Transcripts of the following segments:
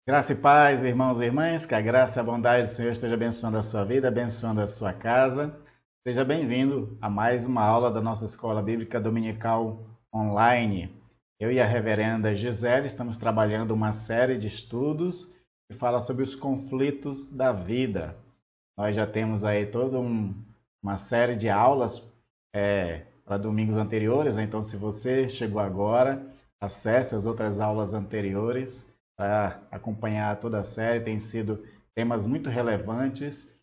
Graça e paz, irmãos e irmãs, que a graça e a bondade do Senhor esteja abençoando a sua vida, abençoando a sua casa. Seja bem-vindo a mais uma aula da nossa Escola Bíblica Dominical Online. Eu e a reverenda Gisele estamos trabalhando uma série de estudos que fala sobre os conflitos da vida. Nós já temos aí uma série de aulas para domingos anteriores, então se você chegou agora, acesse as outras aulas anteriores para acompanhar toda a série. Tem sido temas muito relevantes,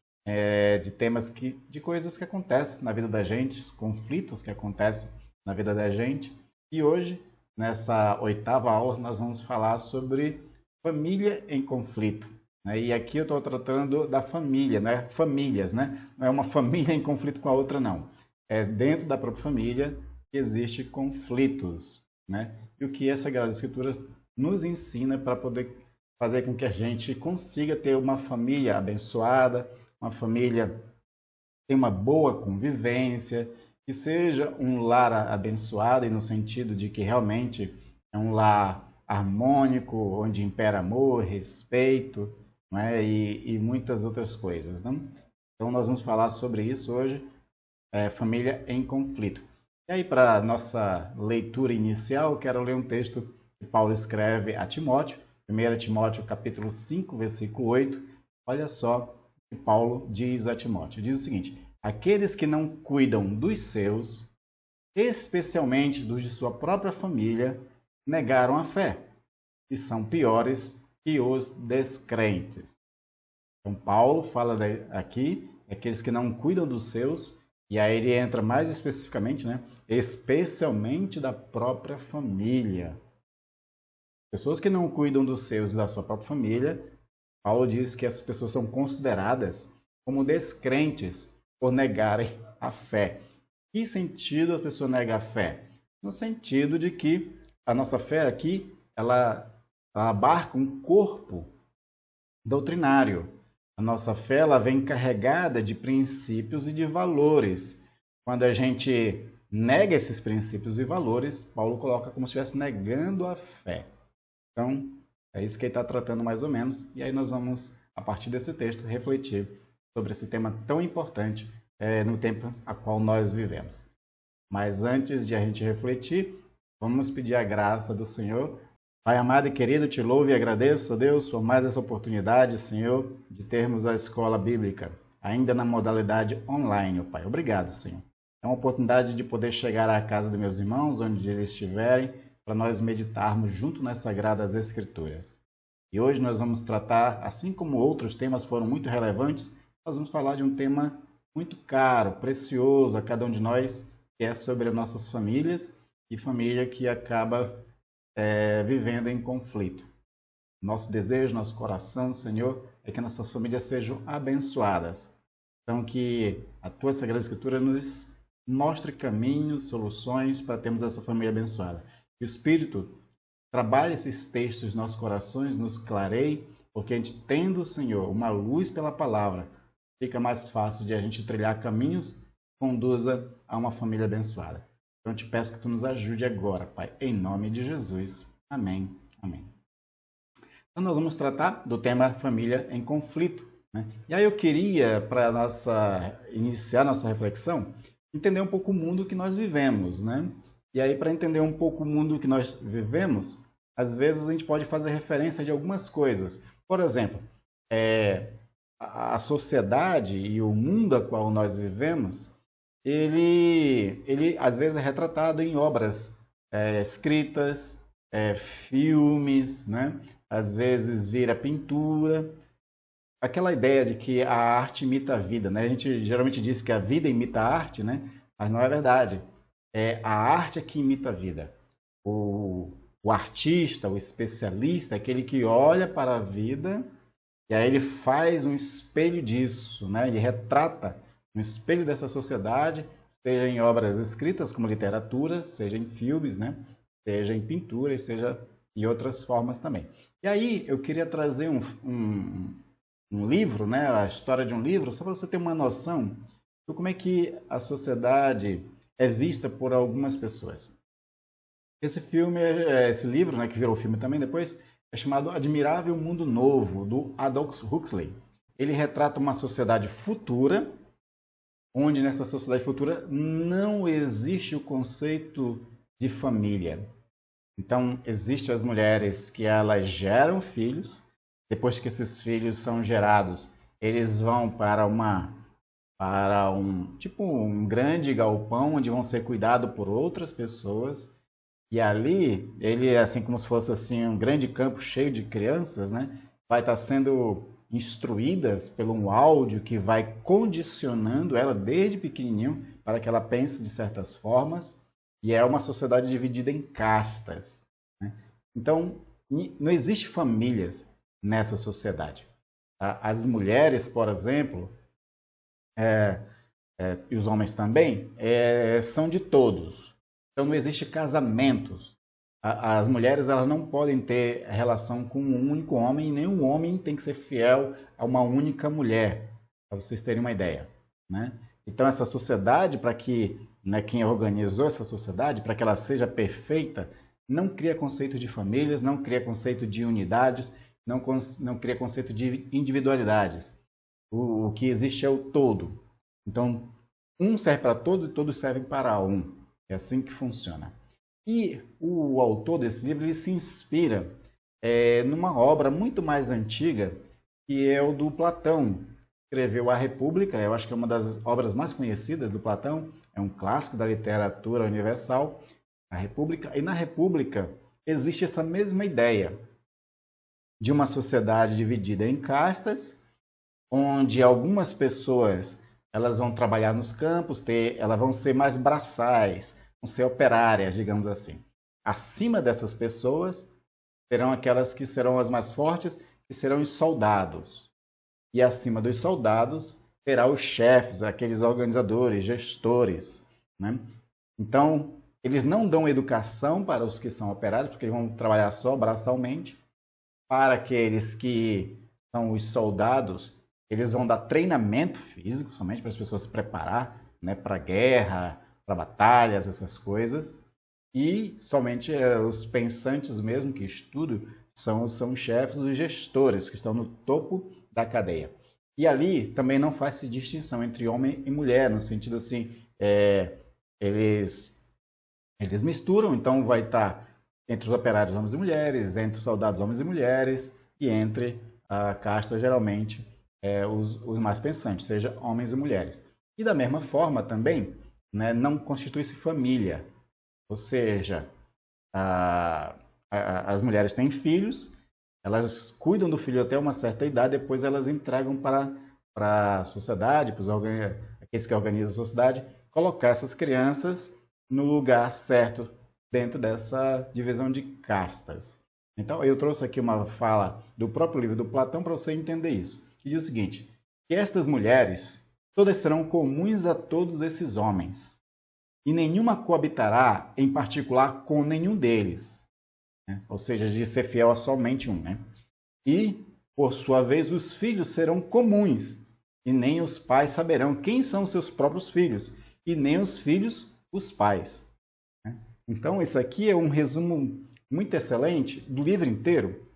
de coisas que acontecem na vida da gente, conflitos que acontecem na vida da gente. E hoje, nessa oitava aula, nós vamos falar sobre família em conflito. Né? E aqui eu estou tratando da família, né? Famílias, né? Não é uma família em conflito com a outra, não. É dentro da própria família que existem conflitos, né? E o que essa Sagrada Escritura nos ensina para poder fazer com que a gente consiga ter uma família abençoada, uma família que tenha uma boa convivência, que seja um lar abençoado, e no sentido de que realmente é um lar harmônico, onde impera amor, respeito, não é? E muitas outras coisas. Não? Então nós vamos falar sobre isso hoje, família em conflito. E aí, para nossa leitura inicial, eu quero ler um texto que Paulo escreve a Timóteo, 1 Timóteo capítulo 5, versículo 8. Olha só o que Paulo diz a Timóteo. Diz o seguinte: aqueles que não cuidam dos seus, especialmente dos de sua própria família, negaram a fé, e são piores que os descrentes. Então, Paulo fala aqui daqueles que não cuidam dos seus, e aí ele entra mais especificamente, né? Especialmente da própria família. Pessoas que não cuidam dos seus e da sua própria família, Paulo diz que essas pessoas são consideradas como descrentes por negarem a fé. Que sentido a pessoa nega a fé? No sentido de que a nossa fé aqui, ela abarca um corpo doutrinário. A nossa fé ela vem carregada de princípios e de valores. Quando a gente nega esses princípios e valores, Paulo coloca como se estivesse negando a fé. Então, é isso que ele está tratando mais ou menos. E aí nós vamos, a partir desse texto, refletir sobre esse tema tão importante no tempo a qual nós vivemos. Mas antes de a gente refletir, vamos pedir a graça do Senhor. Pai amado e querido, te louvo e agradeço, Deus, por mais essa oportunidade, Senhor, de termos a escola bíblica, ainda na modalidade online, Pai. Obrigado, Senhor. É uma oportunidade de poder chegar à casa dos meus irmãos, onde eles estiverem, para nós meditarmos junto nas Sagradas Escrituras. E hoje nós vamos tratar, assim como outros temas foram muito relevantes, nós vamos falar de um tema muito caro, precioso a cada um de nós, que é sobre as nossas famílias e família que acaba vivendo em conflito. Nosso desejo, nosso coração, Senhor, é que nossas famílias sejam abençoadas. Então, que a Tua Sagrada Escritura nos mostre caminhos, soluções para termos essa família abençoada. Que o Espírito trabalhe esses textos nos nossos corações, nos clareie, porque a gente tendo, Senhor, uma luz pela palavra, fica mais fácil de a gente trilhar caminhos que conduza a uma família abençoada. Então, eu te peço que tu nos ajude agora, Pai, em nome de Jesus. Amém. Amém. Então, nós vamos tratar do tema família em conflito. Né? E aí eu queria, para iniciar nossa reflexão, entender um pouco o mundo que nós vivemos. Né? E aí, para entender um pouco o mundo que nós vivemos, às vezes a gente pode fazer referência de algumas coisas. Por exemplo, a sociedade e o mundo a qual nós vivemos, ele às vezes é retratado em obras escritas, filmes, né? Às vezes vira pintura. Aquela ideia de que a arte imita a vida, né? A gente geralmente diz que a vida imita a arte, né? Mas não é verdade. É a arte que imita a vida. O artista, o especialista, aquele que olha para a vida e aí ele faz um espelho disso, né? Ele retrata um espelho dessa sociedade, seja em obras escritas como literatura, seja em filmes, né? Seja em pintura e seja em outras formas também. E aí eu queria trazer um livro, né? A história de um livro, só para você ter uma noção de como é que a sociedade é vista por algumas pessoas. Esse livro, né, que virou filme também depois, é chamado Admirável Mundo Novo, do Aldous Huxley. Ele retrata uma sociedade futura, onde nessa sociedade futura não existe o conceito de família. Então, existem as mulheres que elas geram filhos, depois que esses filhos são gerados, eles vão para um grande galpão onde vão ser cuidados por outras pessoas. E ali, ele é assim como se fosse assim um grande campo cheio de crianças, né? Vai estar sendo instruídas pelo um áudio que vai condicionando ela desde pequenininho para que ela pense de certas formas. E é uma sociedade dividida em castas, né? Então, não existe famílias nessa sociedade. As mulheres, por exemplo, e os homens também, são de todos. Então não existe casamentos. As mulheres elas não podem ter relação com um único homem, e nenhum homem tem que ser fiel a uma única mulher, para vocês terem uma ideia, né? Então essa sociedade, para que, né, quem organizou essa sociedade, para que ela seja perfeita, não cria conceito de famílias, não cria conceito de unidades, não cria conceito de individualidades. O que existe é o todo. Então, um serve para todos e todos servem para um. É assim que funciona. E o autor desse livro ele se inspira numa obra muito mais antiga, que é o do Platão. Escreveu A República, eu acho que é uma das obras mais conhecidas do Platão, é um clássico da literatura universal, A República. E na República existe essa mesma ideia de uma sociedade dividida em castas, onde algumas pessoas elas vão trabalhar nos campos, elas vão ser mais braçais, vão ser operárias, digamos assim. Acima dessas pessoas serão aquelas que serão as mais fortes, que serão os soldados. E acima dos soldados terá os chefes, aqueles organizadores, gestores, né? Então, eles não dão educação para os que são operários, porque eles vão trabalhar só braçalmente. Para aqueles que são os soldados, eles vão dar treinamento físico somente para as pessoas se preparar, né, para guerra, para batalhas, essas coisas. E somente os pensantes mesmo que estudam são os chefes, os gestores que estão no topo da cadeia. E ali também não faz-se distinção entre homem e mulher, no sentido assim, eles misturam, então vai estar entre os operários homens e mulheres, entre os soldados homens e mulheres, e entre a casta, geralmente, os mais pensantes, seja homens e mulheres. E da mesma forma também, né, não constitui-se família, ou seja, as mulheres têm filhos, elas cuidam do filho até uma certa idade, depois elas entregam para a sociedade, para aqueles que organizam a sociedade, colocar essas crianças no lugar certo dentro dessa divisão de castas. Então, eu trouxe aqui uma fala do próprio livro do Platão para você entender isso, que diz o seguinte, que estas mulheres todas serão comuns a todos esses homens, e nenhuma coabitará em particular com nenhum deles, né? Ou seja, de ser fiel a somente um, né? E, por sua vez, os filhos serão comuns, e nem os pais saberão quem são seus próprios filhos, e nem os filhos os pais. Então, isso aqui é um resumo muito excelente do livro inteiro,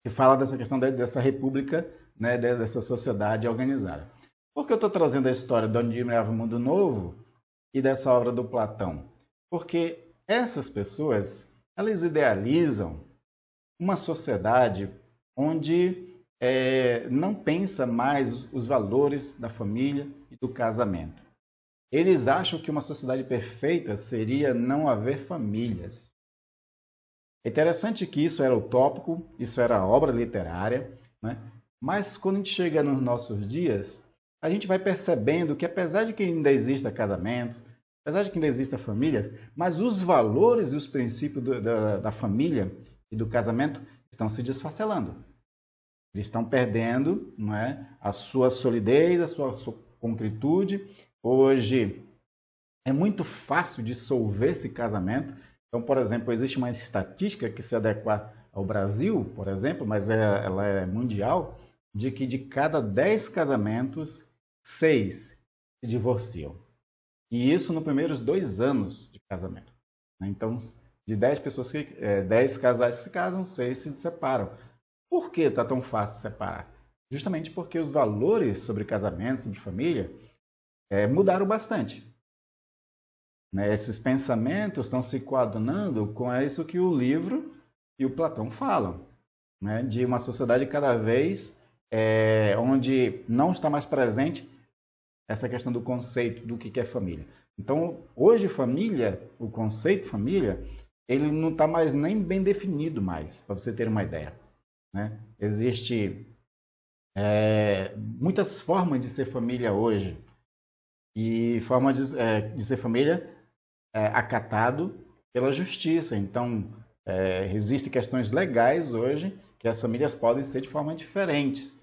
que fala dessa questão dessa república, né, dessa sociedade organizada. Por que eu estou trazendo a história do Admirável Mundo Novo e dessa obra do Platão? Porque essas pessoas, elas idealizam uma sociedade onde não pensa mais os valores da família e do casamento. Eles acham que uma sociedade perfeita seria não haver famílias. É interessante que isso era utópico, isso era obra literária, né? Mas quando a gente chega nos nossos dias, a gente vai percebendo que apesar de que ainda exista casamento, apesar de que ainda exista família, mas os valores e os princípios da família e do casamento estão se desfacelando. Eles estão perdendo, não é, a sua solidez, a sua concretude. Hoje é muito fácil dissolver esse casamento. Então, por exemplo, existe uma estatística que se adequa ao Brasil, por exemplo, mas ela é mundial, de que de cada 10 casamentos, 6 se divorciam. E isso nos primeiros 2 anos de casamento. Então, De 10 pessoas 10 casais se casam, 6 se separam. Por que está tão fácil separar? Justamente porque os valores sobre casamento, sobre família, mudaram bastante. Né? Esses pensamentos estão se coadunando com isso que o livro e o Platão falam, né? De uma sociedade cada vez onde não está mais presente essa questão do conceito do que é família. Então, hoje família, o conceito família, ele não está mais nem bem definido mais, para você ter uma ideia. Né? Existe muitas formas de ser família hoje, e forma de ser família acatado pela justiça. Então, existem questões legais hoje que as famílias podem ser de forma diferentes,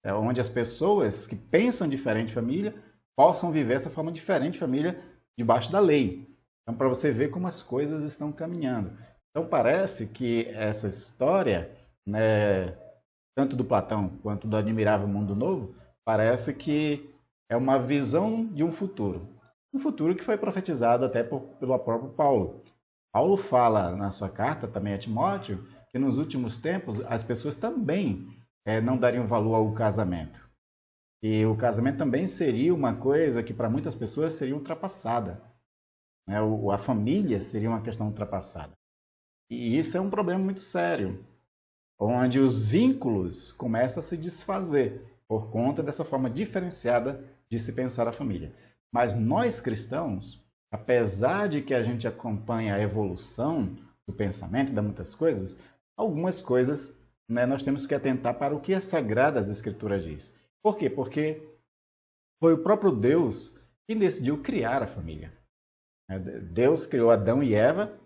onde as pessoas que pensam diferente de família possam viver essa forma diferente de família debaixo da lei. Então, para você ver como as coisas estão caminhando. Então, parece que essa história, né, tanto do Platão quanto do Admirável Mundo Novo, parece que é uma visão de um futuro. Um futuro que foi profetizado até pelo próprio Paulo. Paulo fala na sua carta também a Timóteo que nos últimos tempos as pessoas também não dariam valor ao casamento. E o casamento também seria uma coisa que para muitas pessoas seria ultrapassada. Né? A família seria uma questão ultrapassada. E isso é um problema muito sério, onde os vínculos começam a se desfazer por conta dessa forma diferenciada de se pensar a família. Mas nós cristãos, apesar de que a gente acompanha a evolução do pensamento e de muitas coisas, algumas coisas, né, nós temos que atentar para o que a Sagrada Escritura diz. Por quê? Porque foi o próprio Deus que decidiu criar a família. Deus criou Adão e Eva,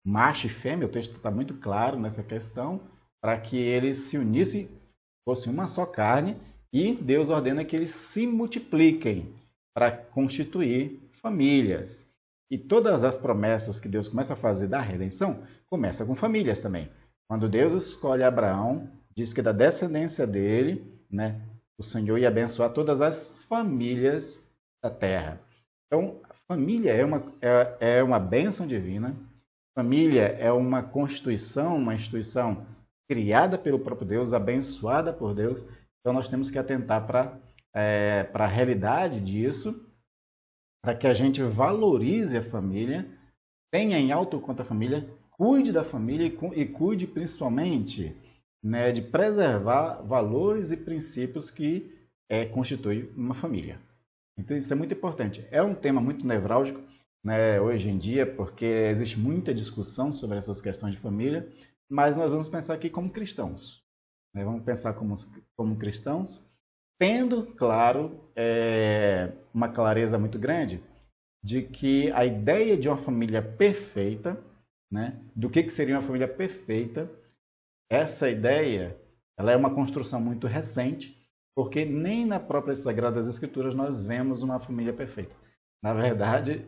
macho e fêmea, o texto está muito claro nessa questão, para que eles se unissem, fossem uma só carne, e Deus ordena que eles se multipliquem para constituir famílias. E todas as promessas que Deus começa a fazer da redenção, começa com famílias também. Quando Deus escolhe Abraão, diz que da descendência dele, né, o Senhor ia abençoar todas as famílias da terra. Então, a família é uma bênção divina. Família é uma constituição, uma instituição criada pelo próprio Deus, abençoada por Deus. Então, nós temos que atentar para a realidade disso, para que a gente valorize a família, tenha em alto conta a família, cuide da família e cuide principalmente, né, de preservar valores e princípios que constituem uma família. Então, isso é muito importante. É um tema muito nevrálgico, né, hoje em dia, porque existe muita discussão sobre essas questões de família, mas nós vamos pensar aqui como cristãos. Né? Vamos pensar como cristãos, tendo, claro, uma clareza muito grande de que a ideia de uma família perfeita, né, do que seria uma família perfeita, essa ideia ela é uma construção muito recente, porque nem na própria Sagrada Escrituras nós vemos uma família perfeita. Na verdade,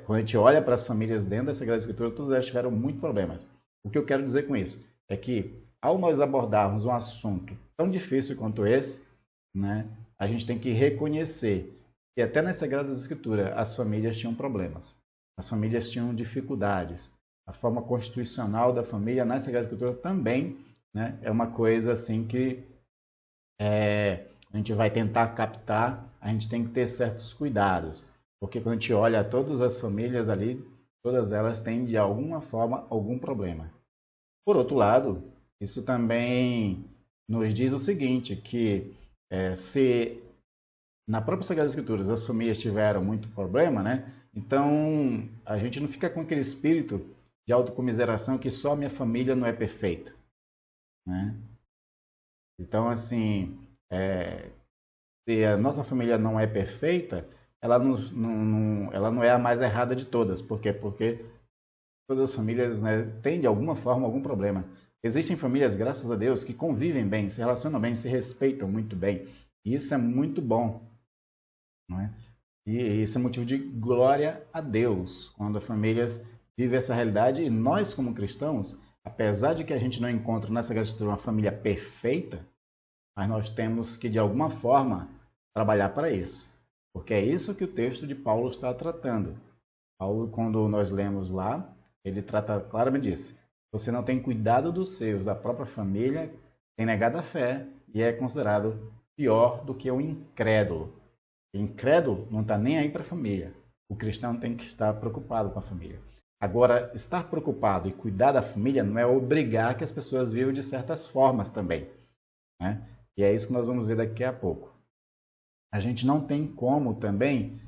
quando a gente olha para as famílias dentro da Sagrada Escritura, todas elas tiveram muitos problemas. O que eu quero dizer com isso é que, ao nós abordarmos um assunto tão difícil quanto esse, né, a gente tem que reconhecer que até nas Sagradas Escrituras as famílias tinham problemas, as famílias tinham dificuldades. A forma constitucional da família na Sagrada Escritura também, né, é uma coisa assim que a gente vai tentar captar, a gente tem que ter certos cuidados, porque quando a gente olha todas as famílias ali, todas elas têm de alguma forma algum problema. Por outro lado, isso também nos diz o seguinte, que se na própria Sagrada Escritura as famílias tiveram muito problema, né? Então a gente não fica com aquele espírito de autocomiseração que só minha família não é perfeita, né? Então, assim, se a nossa família não é perfeita, ela não é a mais errada de todas. Por quê? Porque todas as famílias, né, têm de alguma forma algum problema. Existem famílias, graças a Deus, que convivem bem, se relacionam bem, se respeitam muito bem. E isso é muito bom, não é? E isso é motivo de glória a Deus, quando as famílias vivem essa realidade. E nós, como cristãos, apesar de que a gente não encontra nessa Sagrada Escritura uma família perfeita, mas nós temos que, de alguma forma, trabalhar para isso. Porque é isso que o texto de Paulo está tratando. Paulo, quando nós lemos lá, ele trata claramente disso. Você não tem cuidado dos seus, da própria família, tem negado a fé e é considerado pior do que o incrédulo. O incrédulo não está nem aí para a família. O cristão tem que estar preocupado com a família. Agora, estar preocupado e cuidar da família não é obrigar que as pessoas vivam de certas formas também, né? E é isso que nós vamos ver daqui a pouco. A gente não tem como também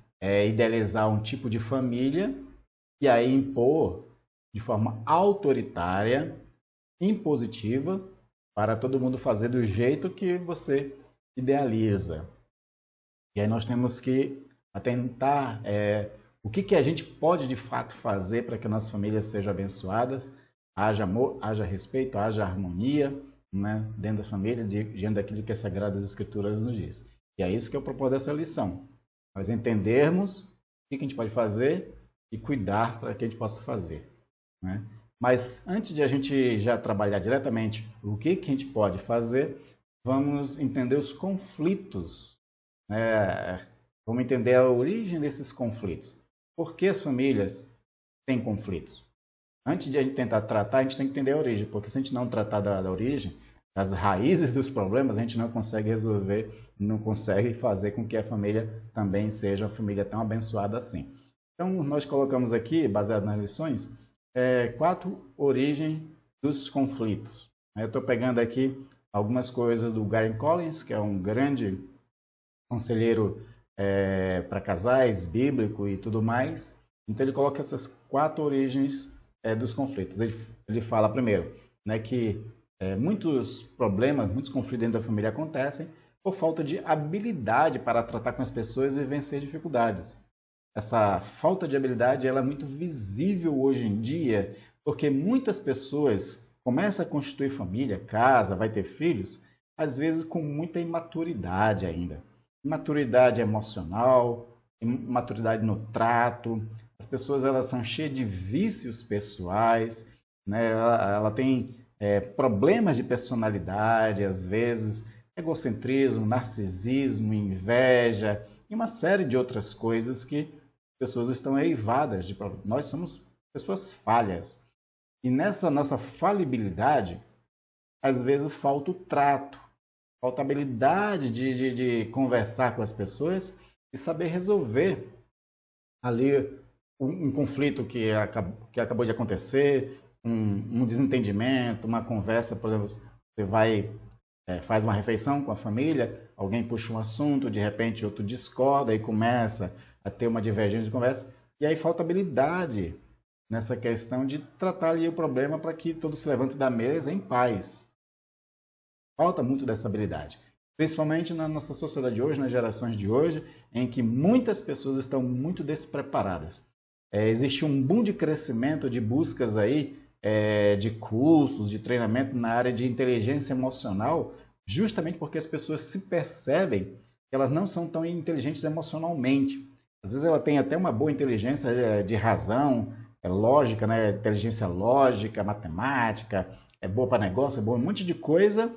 idealizar um tipo de família e aí impor de forma autoritária, impositiva, para todo mundo fazer do jeito que você idealiza. E aí nós temos que atentar o que a gente pode de fato fazer para que a nossa família seja abençoada, haja amor, haja respeito, haja harmonia, né, dentro da família, diante daquilo que as Sagradas Escrituras nos diz. E é isso que eu proponho dessa lição. Nós entendermos o que a gente pode fazer e cuidar para que a gente possa fazer, né? Mas antes de a gente já trabalhar diretamente o que a gente pode fazer, vamos entender os conflitos, né? Vamos entender a origem desses conflitos. Por que as famílias têm conflitos? Antes de a gente tentar tratar, a gente tem que entender a origem, porque se a gente não tratar da origem, das raízes dos problemas, a gente não consegue resolver, não consegue fazer com que a família também seja uma família tão abençoada assim. Então, nós colocamos aqui, baseado nas lições, 4 origens dos conflitos. Eu estou pegando aqui algumas coisas do Gary Collins, que é um grande conselheiro para casais, bíblico e tudo mais. Então, ele coloca essas 4 origens dos conflitos. Ele fala primeiro, né, que muitos problemas, muitos conflitos dentro da família acontecem por falta de habilidade para tratar com as pessoas e vencer dificuldades. Essa falta de habilidade ela é muito visível hoje em dia, porque muitas pessoas começam a constituir família, casa, vai ter filhos, às vezes com muita imaturidade ainda. Imaturidade emocional, imaturidade no trato. As pessoas elas são cheias de vícios pessoais, né? Ela tem problemas de personalidade, às vezes, egocentrismo, narcisismo, inveja e uma série de outras coisas que pessoas estão eivadas de problemas. Nós somos pessoas falhas. E nessa nossa falibilidade, às vezes falta o trato, falta a habilidade de conversar com as pessoas e saber resolver ali um conflito que acabou de acontecer, um desentendimento, uma conversa, por exemplo, você vai, faz uma refeição com a família, alguém puxa um assunto, de repente outro discorda e começa a ter uma divergência de conversa, e aí falta habilidade nessa questão de tratar ali o problema para que todos se levantem da mesa em paz. Falta muito dessa habilidade, principalmente na nossa sociedade de hoje, nas gerações de hoje, em que muitas pessoas estão muito despreparadas. Existe um boom de crescimento, de buscas aí, de cursos, de treinamento na área de inteligência emocional, justamente porque as pessoas se percebem que elas não são tão inteligentes emocionalmente. Às vezes ela tem até uma boa inteligência de razão, lógica, né? Inteligência lógica, matemática, é boa para negócio, é boa um monte de coisa,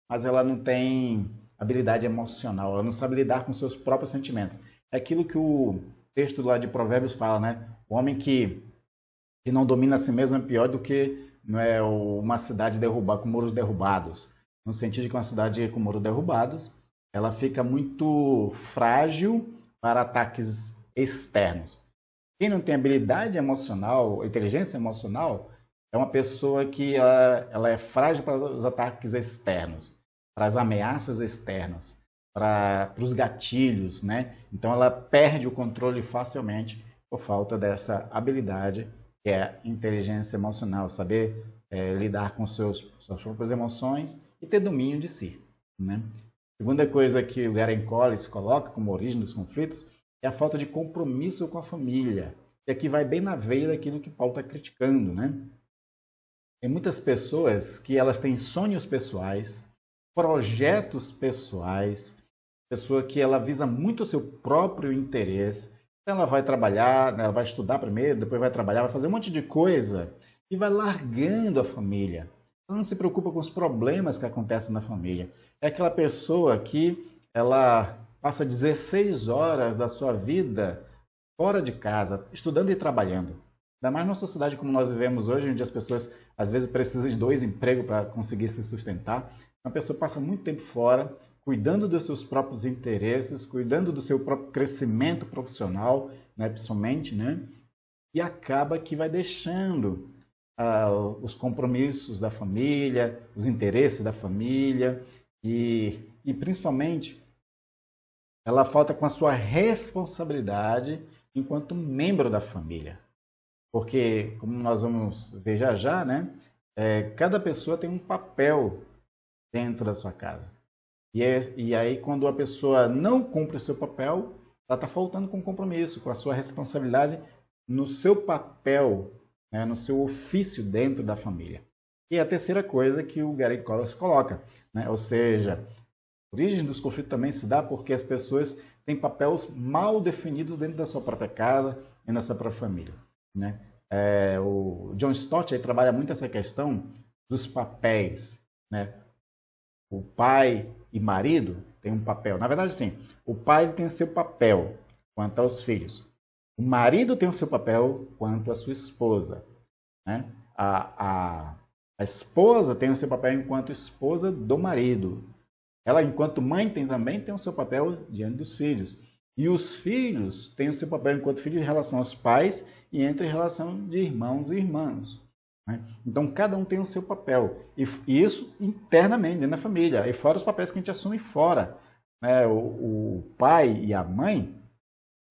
mas ela não tem habilidade emocional, ela não sabe lidar com seus próprios sentimentos. É aquilo que o texto lá de Provérbios fala, né? O homem que não domina a si mesmo é pior do que uma cidade derrubada, com muros derrubados. No sentido de que uma cidade com muros derrubados, ela fica muito frágil para ataques externos. Quem não tem habilidade emocional, inteligência emocional, é uma pessoa que ela é frágil para os ataques externos, para as ameaças externas, para os gatilhos, né? Então ela perde o controle facilmente por falta dessa habilidade, que é a inteligência emocional, saber lidar com suas próprias emoções e ter domínio de si, né? Segunda coisa que o Gary Collins coloca como origem dos conflitos é a falta de compromisso com a família. E aqui vai bem na veia daquilo que Paulo está criticando, né? Tem muitas pessoas que elas têm sonhos pessoais, projetos pessoais, pessoa que ela visa muito o seu próprio interesse. Então ela vai trabalhar, ela vai estudar primeiro, depois vai trabalhar, vai fazer um monte de coisa e vai largando a família. Ela não se preocupa com os problemas que acontecem na família. É aquela pessoa que ela passa 16 horas da sua vida fora de casa, estudando e trabalhando. Ainda mais numa sociedade como nós vivemos hoje, onde as pessoas às vezes precisam de 2 empregos para conseguir se sustentar. Uma pessoa passa muito tempo fora, cuidando dos seus próprios interesses, cuidando do seu próprio crescimento profissional, né, principalmente, né? E acaba que vai deixando os compromissos da família, os interesses da família e principalmente ela falta com a sua responsabilidade enquanto membro da família. Porque, como nós vamos ver já já, né? Cada pessoa tem um papel dentro da sua casa. E aí, quando a pessoa não cumpre o seu papel, ela está faltando com compromisso, com a sua responsabilidade no seu papel, né, no seu ofício dentro da família. E a terceira coisa que o Gary Collins coloca, né, ou seja, a origem dos conflitos também se dá porque as pessoas têm papéis mal definidos dentro da sua própria casa e na sua própria família. Né? O John Stott aí trabalha muito essa questão dos papéis. Né? O pai e marido têm um papel. Na verdade, sim, o pai tem seu papel quanto aos filhos. O marido tem o seu papel quanto à sua esposa. Né? A esposa tem o seu papel enquanto esposa do marido. Ela, enquanto mãe, também tem o seu papel diante dos filhos. E os filhos têm o seu papel enquanto filhos em relação aos pais e entre relação de irmãos e irmãs. Né? Então, cada um tem o seu papel. E isso internamente, dentro da família. E fora os papéis que a gente assume fora. Né? O pai e a mãe,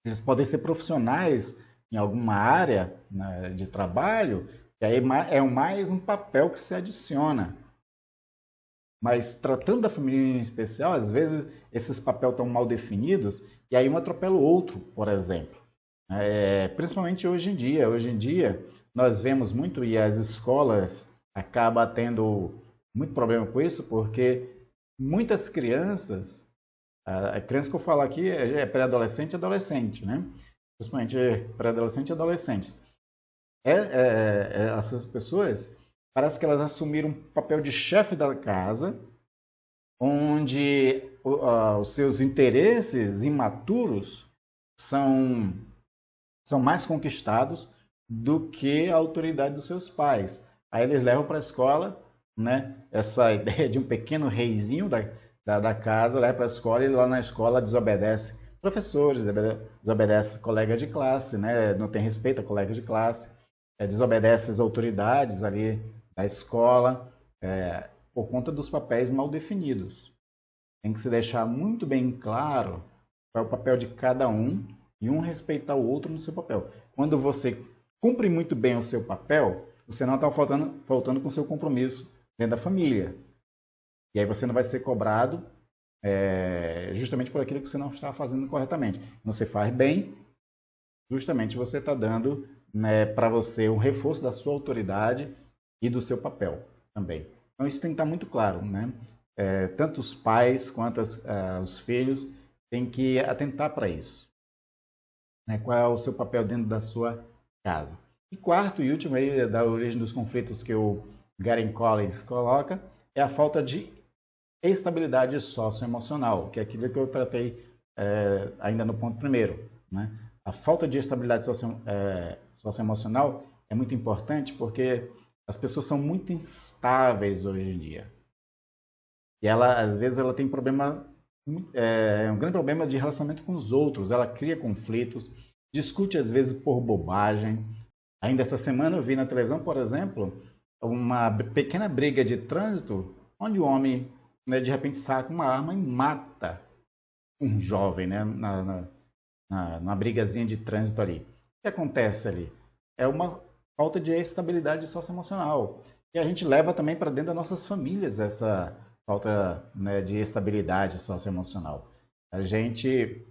eles podem ser profissionais em alguma área, né, de trabalho, e aí é mais um papel que se adiciona. Mas tratando da família em especial, às vezes esses papéis estão mal definidos e aí um atropela o outro, por exemplo. Principalmente hoje em dia. Hoje em dia nós vemos muito e as escolas acabam tendo muito problema com isso porque muitas crianças, a criança que eu falo aqui é pré-adolescente e adolescente, né? Principalmente pré-adolescente e adolescentes. Essas pessoas parece que elas assumiram um papel de chefe da casa, onde os seus interesses imaturos são mais conquistados do que a autoridade dos seus pais. Aí eles levam para a escola, né, essa ideia de um pequeno reizinho da casa, leva para a escola e lá na escola desobedece professores, desobedece colegas de classe, né, não tem respeito a colegas de classe, desobedece as autoridades ali da escola, por conta dos papéis mal definidos. Tem que se deixar muito bem claro qual é o papel de cada um e um respeitar o outro no seu papel. Quando você cumpre muito bem o seu papel, você não está faltando com o seu compromisso dentro da família. E aí você não vai ser cobrado justamente por aquilo que você não está fazendo corretamente. Você faz bem, justamente você está dando, né, para você um reforço da sua autoridade e do seu papel também. Então isso tem que estar muito claro, né? Tanto os pais quanto os filhos têm que atentar para isso. Né? Qual é o seu papel dentro da sua casa. E quarto e último aí da origem dos conflitos que o Gary Collins coloca é a falta de estabilidade socioemocional, que é aquilo que eu tratei ainda no ponto primeiro, né? A falta de estabilidade socioemocional é muito importante porque as pessoas são muito instáveis hoje em dia. E ela, às vezes, ela tem um grande problema de relacionamento com os outros. Ela cria conflitos, discute, às vezes, por bobagem. Ainda essa semana eu vi na televisão, por exemplo, uma pequena briga de trânsito, onde o homem, né, de repente, saca uma arma e mata um jovem, né, na brigazinha de trânsito ali. O que acontece ali? É uma falta de estabilidade socioemocional. E a gente leva também para dentro das nossas famílias essa falta, né, de estabilidade socioemocional. A gente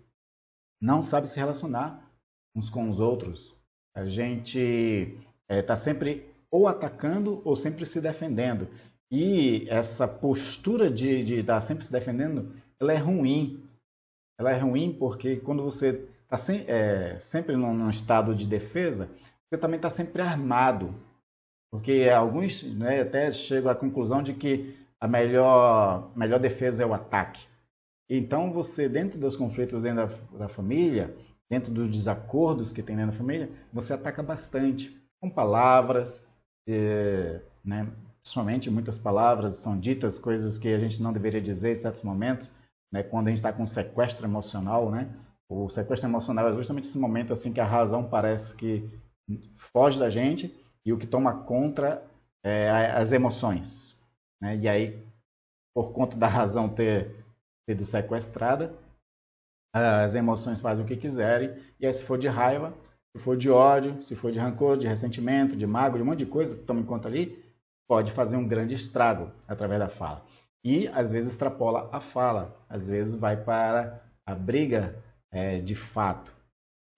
não sabe se relacionar uns com os outros. A gente está sempre ou atacando ou sempre se defendendo. E essa postura de estar sempre se defendendo, ela é ruim. Ela é ruim porque quando você está sempre num estado de defesa, você também está sempre armado. Porque alguns, né, até chegam à conclusão de que a melhor defesa é o ataque. Então você, dentro dos conflitos dentro da família, dentro dos desacordos que tem dentro da família, você ataca bastante. com palavras, né? Principalmente muitas palavras são ditas, coisas que a gente não deveria dizer em certos momentos, né? Quando a gente está com sequestro emocional, né? O sequestro emocional é justamente esse momento assim que a razão parece que foge da gente e o que toma conta é as emoções, né? E aí, por conta da razão ter sido sequestrada, as emoções fazem o que quiserem, e aí se for de raiva, se for de ódio, se for de rancor, de ressentimento, de mágoa, de um monte de coisa que toma em conta ali, pode fazer um grande estrago através da fala. E às vezes extrapola a fala, às vezes vai para a briga de fato.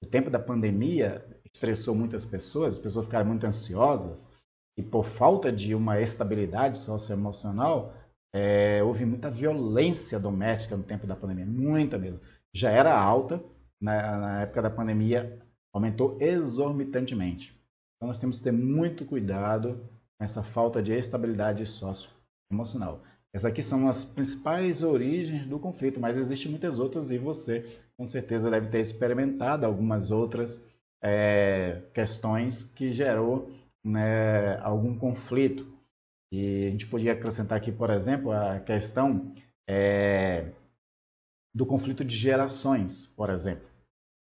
O tempo da pandemia estressou muitas pessoas, as pessoas ficaram muito ansiosas, e por falta de uma estabilidade socioemocional, houve muita violência doméstica no tempo da pandemia, muita mesmo. Já era alta, na época da pandemia aumentou exorbitantemente. Então nós temos que ter muito cuidado com essa falta de estabilidade socioemocional. Essas aqui são as principais origens do conflito, mas existem muitas outras e você com certeza deve ter experimentado algumas outras questões que gerou, né, algum conflito. E a gente podia acrescentar aqui, por exemplo, a questão do conflito de gerações, por exemplo.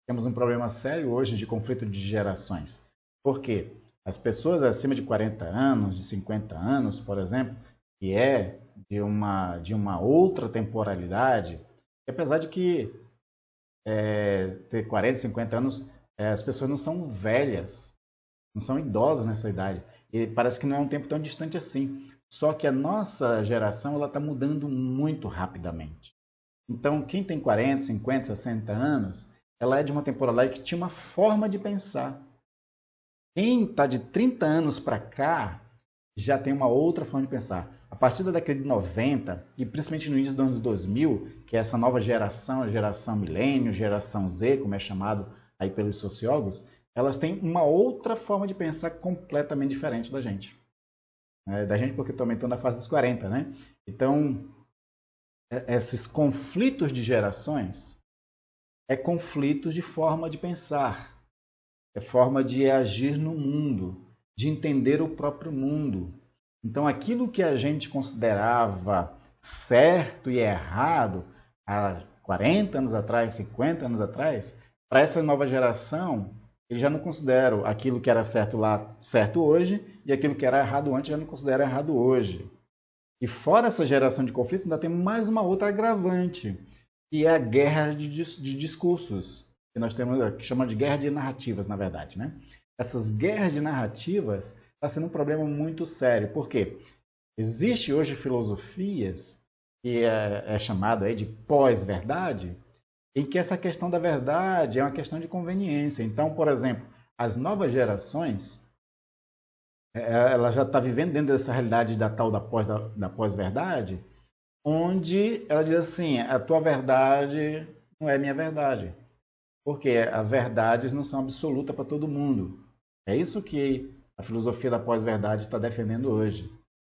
Temos um problema sério hoje de conflito de gerações. Por quê? As pessoas acima de 40 anos, de 50 anos, por exemplo, que é de uma outra temporalidade, apesar de que ter 40, 50 anos, as pessoas não são velhas, não são idosas nessa idade. E parece que não é um tempo tão distante assim. Só que a nossa geração ela está mudando muito rapidamente. Então, quem tem 40, 50, 60 anos, ela é de uma temporalidade que tinha uma forma de pensar. Quem está de 30 anos para cá já tem uma outra forma de pensar. A partir da década de 90, e principalmente no início dos anos 2000, que é essa nova geração, a geração milênio, geração Z, como é chamado aí pelos sociólogos, elas têm uma outra forma de pensar completamente diferente da gente. Da gente porque também estou na fase dos 40, né? Então, esses conflitos de gerações conflitos de forma de pensar, é forma de agir no mundo, de entender o próprio mundo. Então, aquilo que a gente considerava certo e errado há 40 anos atrás, 50 anos atrás, para essa nova geração, eles já não consideram aquilo que era certo lá certo hoje e aquilo que era errado antes já não consideram errado hoje. E fora essa geração de conflitos, ainda tem mais uma outra agravante, que é a guerra de discursos, que nós temos, que chama de guerra de narrativas, na verdade, né? Essas guerras de narrativas está sendo um problema muito sério. Por quê? Existe hoje filosofias que é chamado aí de pós-verdade, em que essa questão da verdade é uma questão de conveniência. Então, por exemplo, as novas gerações, ela já está vivendo dentro dessa realidade da tal da pós-verdade, onde ela diz assim, a tua verdade não é minha verdade. Porque as verdades não são absolutas para todo mundo. É isso que a filosofia da pós-verdade está defendendo hoje,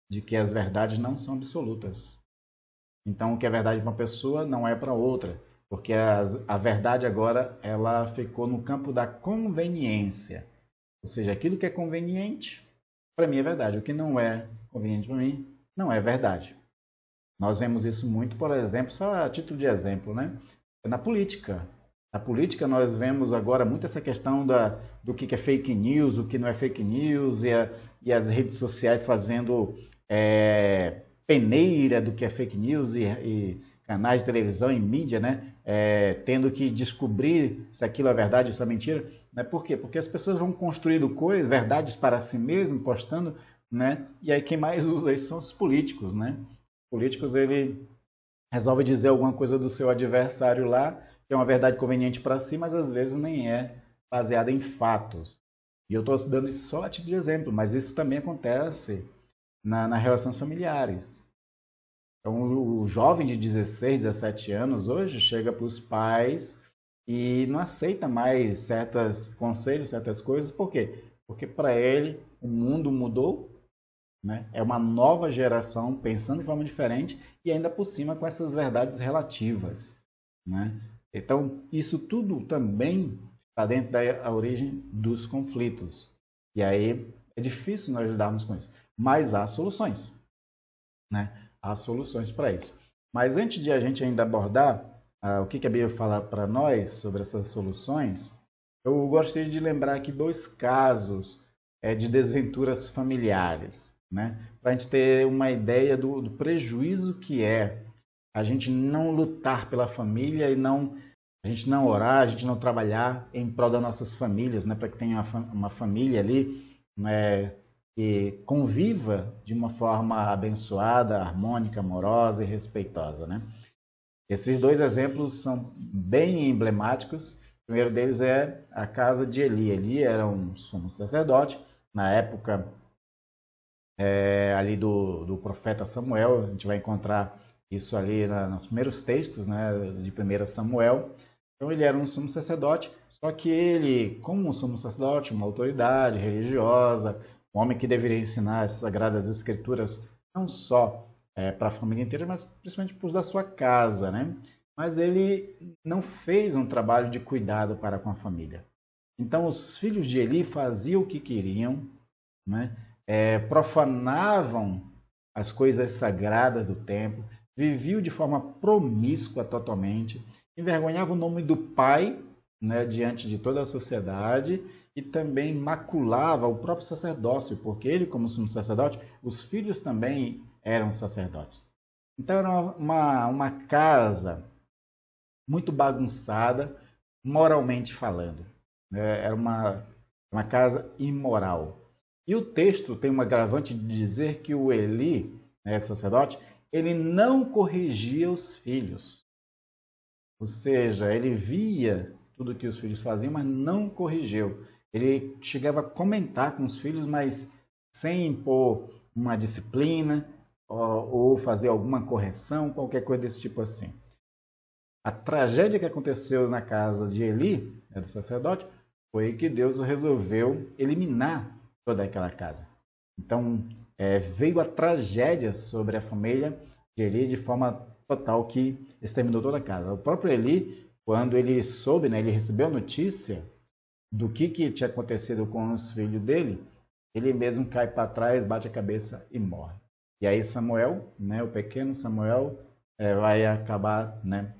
de que as verdades não são absolutas. Então, o que é verdade para uma pessoa não é para outra, porque a verdade agora ela ficou no campo da conveniência. Ou seja, aquilo que é conveniente, para mim é verdade. O que não é conveniente para mim, não é verdade. Nós vemos isso muito, por exemplo, só a título de exemplo, né? Na política. Na política nós vemos agora muito essa questão do que é fake news, o que não é fake news, e as redes sociais fazendo peneira do que é fake news e canais de televisão e mídia, né? Tendo que descobrir se aquilo é verdade ou se é mentira. Né? Por quê? Porque as pessoas vão construindo coisas, verdades para si mesmo, postando, né? E aí quem mais usa isso são os políticos, né? Políticos, ele resolve dizer alguma coisa do seu adversário lá, que é uma verdade conveniente para si, mas às vezes nem é baseada em fatos. E eu estou dando isso só a título de exemplo, mas isso também acontece nas relações familiares. Então, o jovem de 16, 17 anos hoje chega para os pais e não aceita mais certos conselhos, certas coisas. Por quê? Porque para ele o mundo mudou, né? É uma nova geração pensando de forma diferente e ainda por cima com essas verdades relativas. Né? Então, isso tudo também está dentro da origem dos conflitos. E aí é difícil nós lidarmos com isso. Mas há soluções, né? Há soluções para isso. Mas antes de a gente ainda abordar o que a Bíblia fala para nós sobre essas soluções, eu gostaria de lembrar aqui dois casos de desventuras familiares, né? Para a gente ter uma ideia do prejuízo que é a gente não lutar pela família e a gente não orar, a gente não trabalhar em prol das nossas famílias, né? Para que tenha uma família ali, né? Que conviva de uma forma abençoada, harmônica, amorosa e respeitosa, né? Esses dois exemplos são bem emblemáticos. O primeiro deles é a casa de Eli. Eli era um sumo sacerdote, na época ali do profeta Samuel. A gente vai encontrar isso ali nos primeiros textos, né, de 1 Samuel. Então ele era um sumo sacerdote, só que ele, como um sumo sacerdote, uma autoridade religiosa, um homem que deveria ensinar as Sagradas Escrituras não só para a família inteira, mas principalmente para os da sua casa, né? Mas ele não fez um trabalho de cuidado para com a família. Então os filhos de Eli faziam o que queriam, né? Profanavam as coisas sagradas do templo, viviam de forma promíscua totalmente, envergonhavam o nome do pai, né, diante de toda a sociedade, e também maculava o próprio sacerdócio, porque ele, como sumo sacerdote, os filhos também eram sacerdotes. Então era uma casa muito bagunçada, moralmente falando, né? Era uma casa imoral. E o texto tem um agravante de dizer que o Eli, né, sacerdote, ele não corrigia os filhos. Ou seja, ele via tudo que os filhos faziam, mas não corrigiu. Ele chegava a comentar com os filhos, mas sem impor uma disciplina ou fazer alguma correção, qualquer coisa desse tipo assim. A tragédia que aconteceu na casa de Eli, do sacerdote, foi que Deus resolveu eliminar toda aquela casa. Então, veio a tragédia sobre a família de Eli de forma total que exterminou toda a casa. O próprio Eli, quando ele soube, né, ele recebeu a notícia do que tinha acontecido com os filhos dele, ele mesmo cai para trás, bate a cabeça e morre. E aí Samuel, né, o pequeno Samuel, vai acabar, né,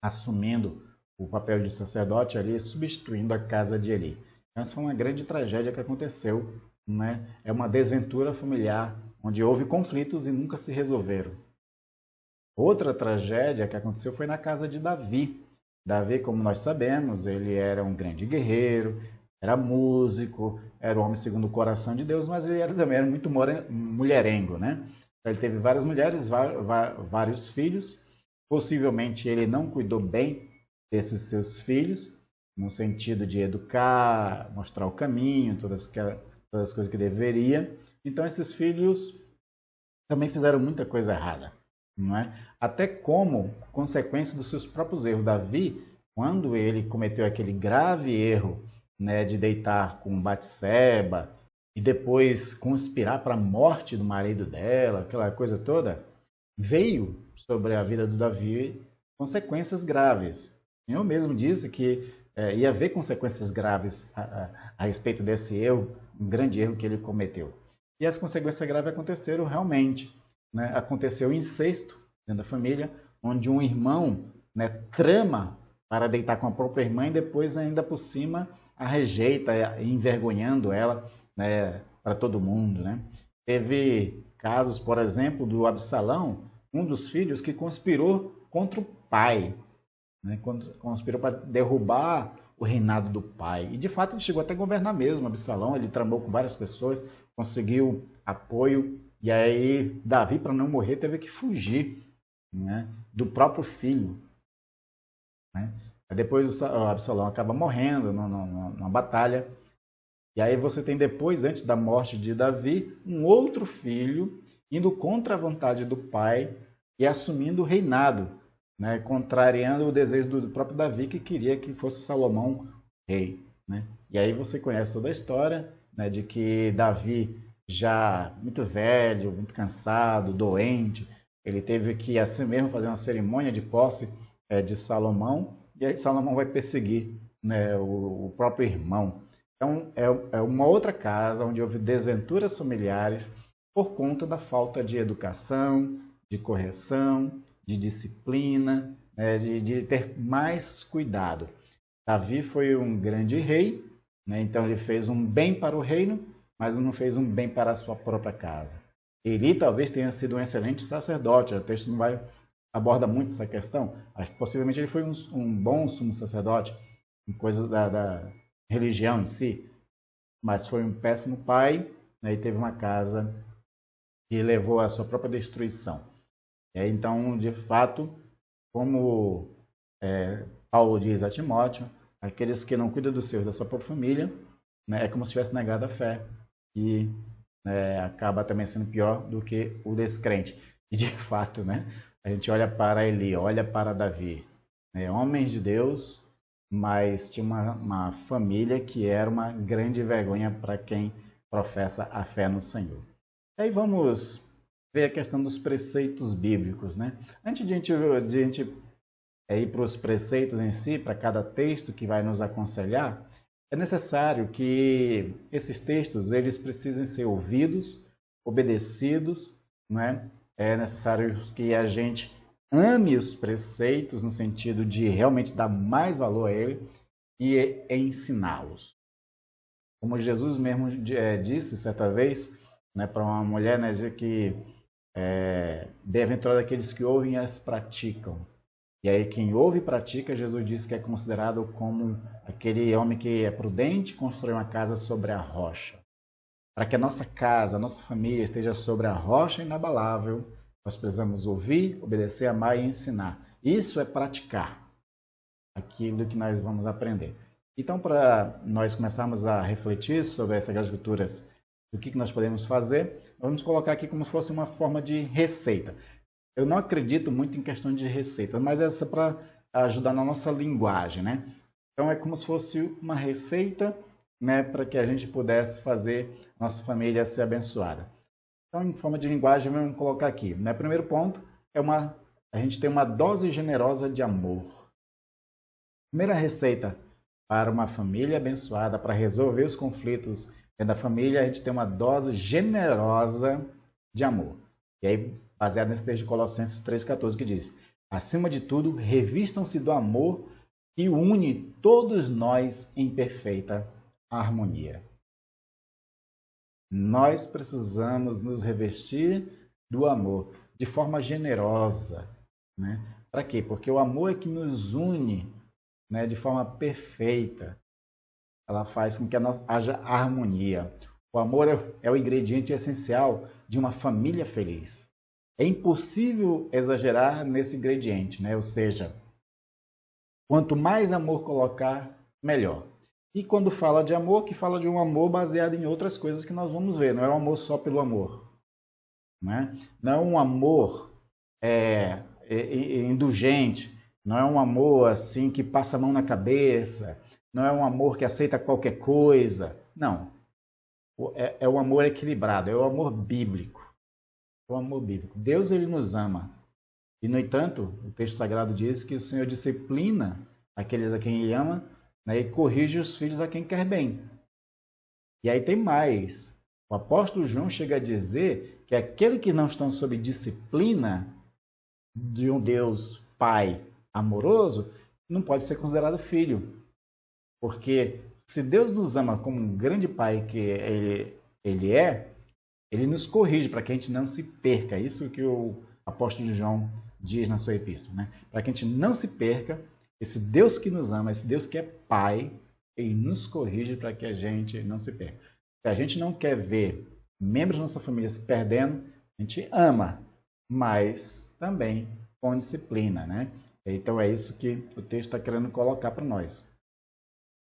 assumindo o papel de sacerdote ali, substituindo a casa de Eli. Então, essa foi uma grande tragédia que aconteceu, né? É uma desventura familiar, onde houve conflitos e nunca se resolveram. Outra tragédia que aconteceu foi na casa de Davi. Davi, como nós sabemos, ele era um grande guerreiro, era músico, era um homem segundo o coração de Deus, mas ele também era muito mulherengo, né? Ele teve várias mulheres, vários filhos. Possivelmente ele não cuidou bem desses seus filhos, no sentido de educar, mostrar o caminho, todas as coisas que deveria. Então esses filhos também fizeram muita coisa errada, não é? Até como consequência dos seus próprios erros. Davi, quando ele cometeu aquele grave erro, né, de deitar com Batseba e depois conspirar para a morte do marido dela, aquela coisa toda, veio sobre a vida do Davi consequências graves. O Senhor mesmo disse que ia haver consequências graves a respeito desse erro, um grande erro que ele cometeu. E as consequências graves aconteceram realmente, né? Aconteceu o incesto dentro da família, onde um irmão, né, trama para deitar com a própria irmã e depois ainda por cima a rejeita, envergonhando ela, né, para todo mundo, né? Teve casos, por exemplo, do Absalão, um dos filhos que conspirou contra o pai, né? Conspirou para derrubar o reinado do pai. E de fato ele chegou até a governar mesmo, Absalão. Ele tramou com várias pessoas, conseguiu apoio. E aí Davi, para não morrer, teve que fugir, né, do próprio filho, né? Depois o Absalão acaba morrendo numa batalha. E aí você tem depois, antes da morte de Davi, um outro filho indo contra a vontade do pai e assumindo o reinado, né, contrariando o desejo do próprio Davi, que queria que fosse Salomão rei, né? E aí você conhece toda a história, né, de que Davi, já muito velho, muito cansado, doente, ele teve que assim mesmo fazer uma cerimônia de posse de Salomão, e aí Salomão vai perseguir, né, o próprio irmão. Então, é uma outra casa onde houve desventuras familiares por conta da falta de educação, de correção, de disciplina, né, de ter mais cuidado. Davi foi um grande rei, né, então ele fez um bem para o reino, mas não fez um bem para a sua própria casa. Eli talvez tenha sido um excelente sacerdote, o texto não vai aborda muito essa questão. Acho que possivelmente ele foi um bom sumo sacerdote, em coisas da religião em si, mas foi um péssimo pai, né, e teve uma casa que levou à sua própria destruição. Então, de fato, como Paulo diz a Timóteo, aqueles que não cuidam dos seus, da sua própria família, né, é como se tivesse negado a fé e acaba também sendo pior do que o descrente. E de fato, né, a gente olha para Eli, olha para Davi, né, homens de Deus, mas tinha uma família que era uma grande vergonha para quem professa a fé no Senhor. Aí vamos ver a questão dos preceitos bíblicos, né? Antes de a gente ir para os preceitos em si, para cada texto que vai nos aconselhar, é necessário que esses textos eles precisem ser ouvidos, obedecidos, né? É necessário que a gente ame os preceitos no sentido de realmente dar mais valor a ele e ensiná-los. Como Jesus mesmo disse certa vez, né, para uma mulher, né, que bem-aventurado aqueles que ouvem e as praticam. E aí quem ouve e pratica, Jesus diz que é considerado como aquele homem que é prudente, constrói uma casa sobre a rocha. Para que a nossa casa, a nossa família esteja sobre a rocha inabalável, nós precisamos ouvir, obedecer, amar e ensinar. Isso é praticar aquilo que nós vamos aprender. Então, para nós começarmos a refletir sobre essas escrituras, o que nós podemos fazer, vamos colocar aqui como se fosse uma forma de receita. Eu não acredito muito em questão de receita, mas essa é para ajudar na nossa linguagem, né? Então, é como se fosse uma receita, né, para que a gente pudesse fazer nossa família ser abençoada. Então, em forma de linguagem, vamos colocar aqui, né? Primeiro ponto é a gente tem uma dose generosa de amor. Primeira receita para uma família abençoada, para resolver os conflitos dentro da família, a gente tem uma dose generosa de amor. E aí, baseado nesse texto de Colossenses 3,14, que diz: acima de tudo, revistam-se do amor que une todos nós em perfeita harmonia. Nós precisamos nos revestir do amor de forma generosa, né? Para quê? Porque o amor é que nos une, né, de forma perfeita. Ela faz com que haja harmonia. O amor é o ingrediente essencial de uma família feliz. É impossível exagerar nesse ingrediente, né? Ou seja, quanto mais amor colocar, melhor. E quando fala de amor, que fala de um amor baseado em outras coisas que nós vamos ver. Não é um amor só pelo amor, né? Não é um amor indulgente. Não é um amor assim que passa a mão na cabeça. Não é um amor que aceita qualquer coisa. Não. É o amor equilibrado. É o amor bíblico. É o amor bíblico. Deus, ele nos ama. E, no entanto, o texto sagrado diz que o Senhor disciplina aqueles a quem ele ama, né, e corrige os filhos a quem quer bem. E aí tem mais. O apóstolo João chega a dizer que aquele que não estão sob disciplina de um Deus Pai amoroso não pode ser considerado filho. Porque se Deus nos ama como um grande Pai que ele é, ele nos corrige para que a gente não se perca. Isso que o apóstolo João diz na sua epístola, né? Para que a gente não se perca, esse Deus que nos ama, esse Deus que é Pai, ele nos corrige para que a gente não se perca. Se a gente não quer ver membros da nossa família se perdendo, a gente ama, mas também com disciplina, né? Então é isso que o texto está querendo colocar para nós.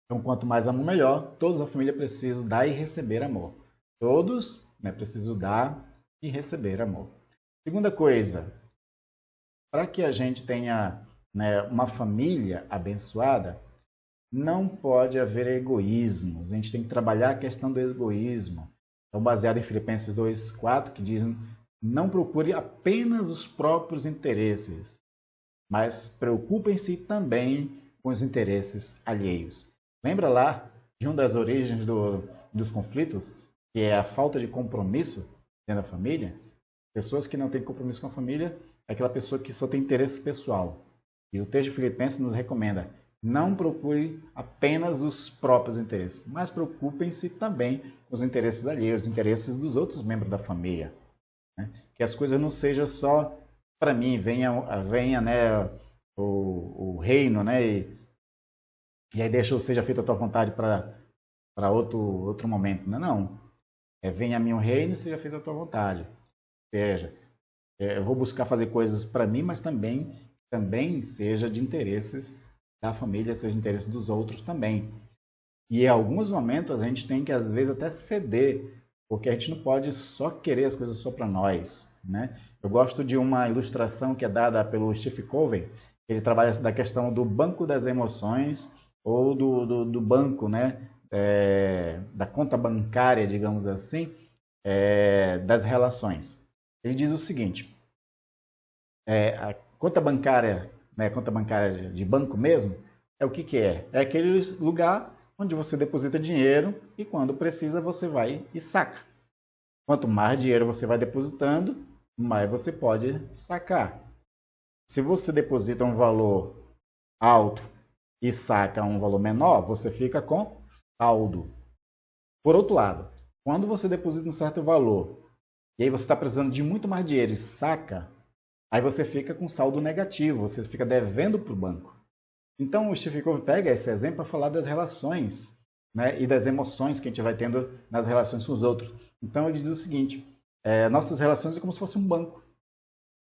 Então, quanto mais amor, melhor. Todos da família precisam dar e receber amor. Todos, né, precisam dar e receber amor. Segunda coisa, para que a gente tenha, né, uma família abençoada, não pode haver egoísmos. A gente tem que trabalhar a questão do egoísmo. Então, baseado em Filipenses 2,4, que diz: não procure apenas os próprios interesses, mas preocupem-se também com os interesses alheios. Lembra lá de uma das origens dos conflitos, que é a falta de compromisso dentro da família. Pessoas que não têm compromisso com a família é aquela pessoa que só tem interesse pessoal. E o texto de Filipenses nos recomenda: não procure apenas os próprios interesses, mas preocupem-se também com os interesses alheios, os interesses dos outros membros da família. Né? Que as coisas não sejam só para mim, venha né, o reino, né, e aí deixa, seja feita a tua vontade para outro momento. Não, não. Venha a mim o reino e seja feita a tua vontade. Ou seja, eu vou buscar fazer coisas para mim, mas também seja de interesses da família, seja de interesse dos outros também. E em alguns momentos a gente tem que, às vezes, até ceder, porque a gente não pode só querer as coisas só para nós. Né? Eu gosto de uma ilustração que é dada pelo Steve Covey, ele trabalha da questão do banco das emoções ou do banco, né? Da conta bancária, digamos assim, das relações. Ele diz o seguinte: a conta bancária, né, conta bancária de banco mesmo, é o que é? É aquele lugar onde você deposita dinheiro e quando precisa você vai e saca. Quanto mais dinheiro você vai depositando, mais você pode sacar. Se você deposita um valor alto e saca um valor menor, você fica com saldo. Por outro lado, quando você deposita um certo valor e aí você está precisando de muito mais dinheiro e saca, aí você fica com saldo negativo, você fica devendo para o banco. Então o Steve Covey pega esse exemplo para falar das relações, né, e das emoções que a gente vai tendo nas relações com os outros. Então ele diz o seguinte: nossas relações é como se fosse um banco.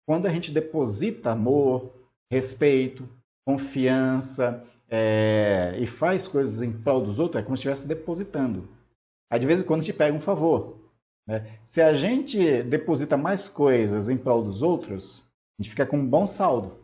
Quando a gente deposita amor, respeito, confiança e faz coisas em prol dos outros, é como se estivesse depositando. Aí de vez em quando a gente pega um favor. Né? Se a gente deposita mais coisas em prol dos outros, a gente fica com um bom saldo.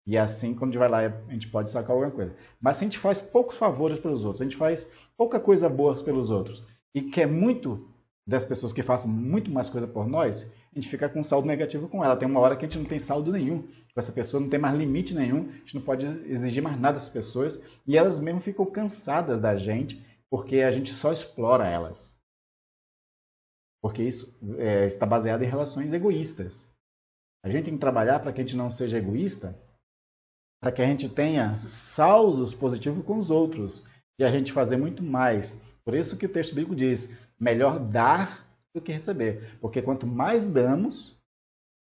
E assim, quando a gente vai lá, a gente pode sacar alguma coisa. Mas se a gente faz poucos favores pelos outros, a gente faz pouca coisa boa pelos outros, e quer muito das pessoas que façam muito mais coisa por nós, a gente fica com um saldo negativo com ela. Tem uma hora que a gente não tem saldo nenhum com essa pessoa, não tem mais limite nenhum, a gente não pode exigir mais nada das pessoas, e elas mesmo ficam cansadas da gente, porque a gente só explora elas. Porque isso está baseado em relações egoístas. A gente tem que trabalhar para que a gente não seja egoísta, para que a gente tenha saldos positivos com os outros e a gente fazer muito mais. Por isso que o texto bíblico diz: melhor dar do que receber, porque quanto mais damos,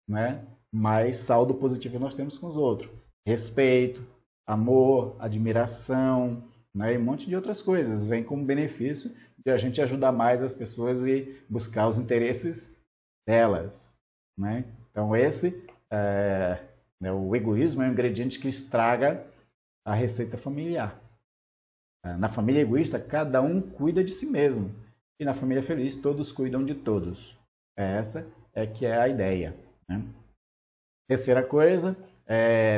né, mais saldo positivo nós temos com os outros. Respeito, amor, admiração, né, e um monte de outras coisas vem como benefício de a gente ajudar mais as pessoas e buscar os interesses delas. Né? Então esse o egoísmo é um ingrediente que estraga a receita familiar. Na família egoísta, cada um cuida de si mesmo. E na família feliz, todos cuidam de todos. Essa que é a ideia. Né? Terceira coisa,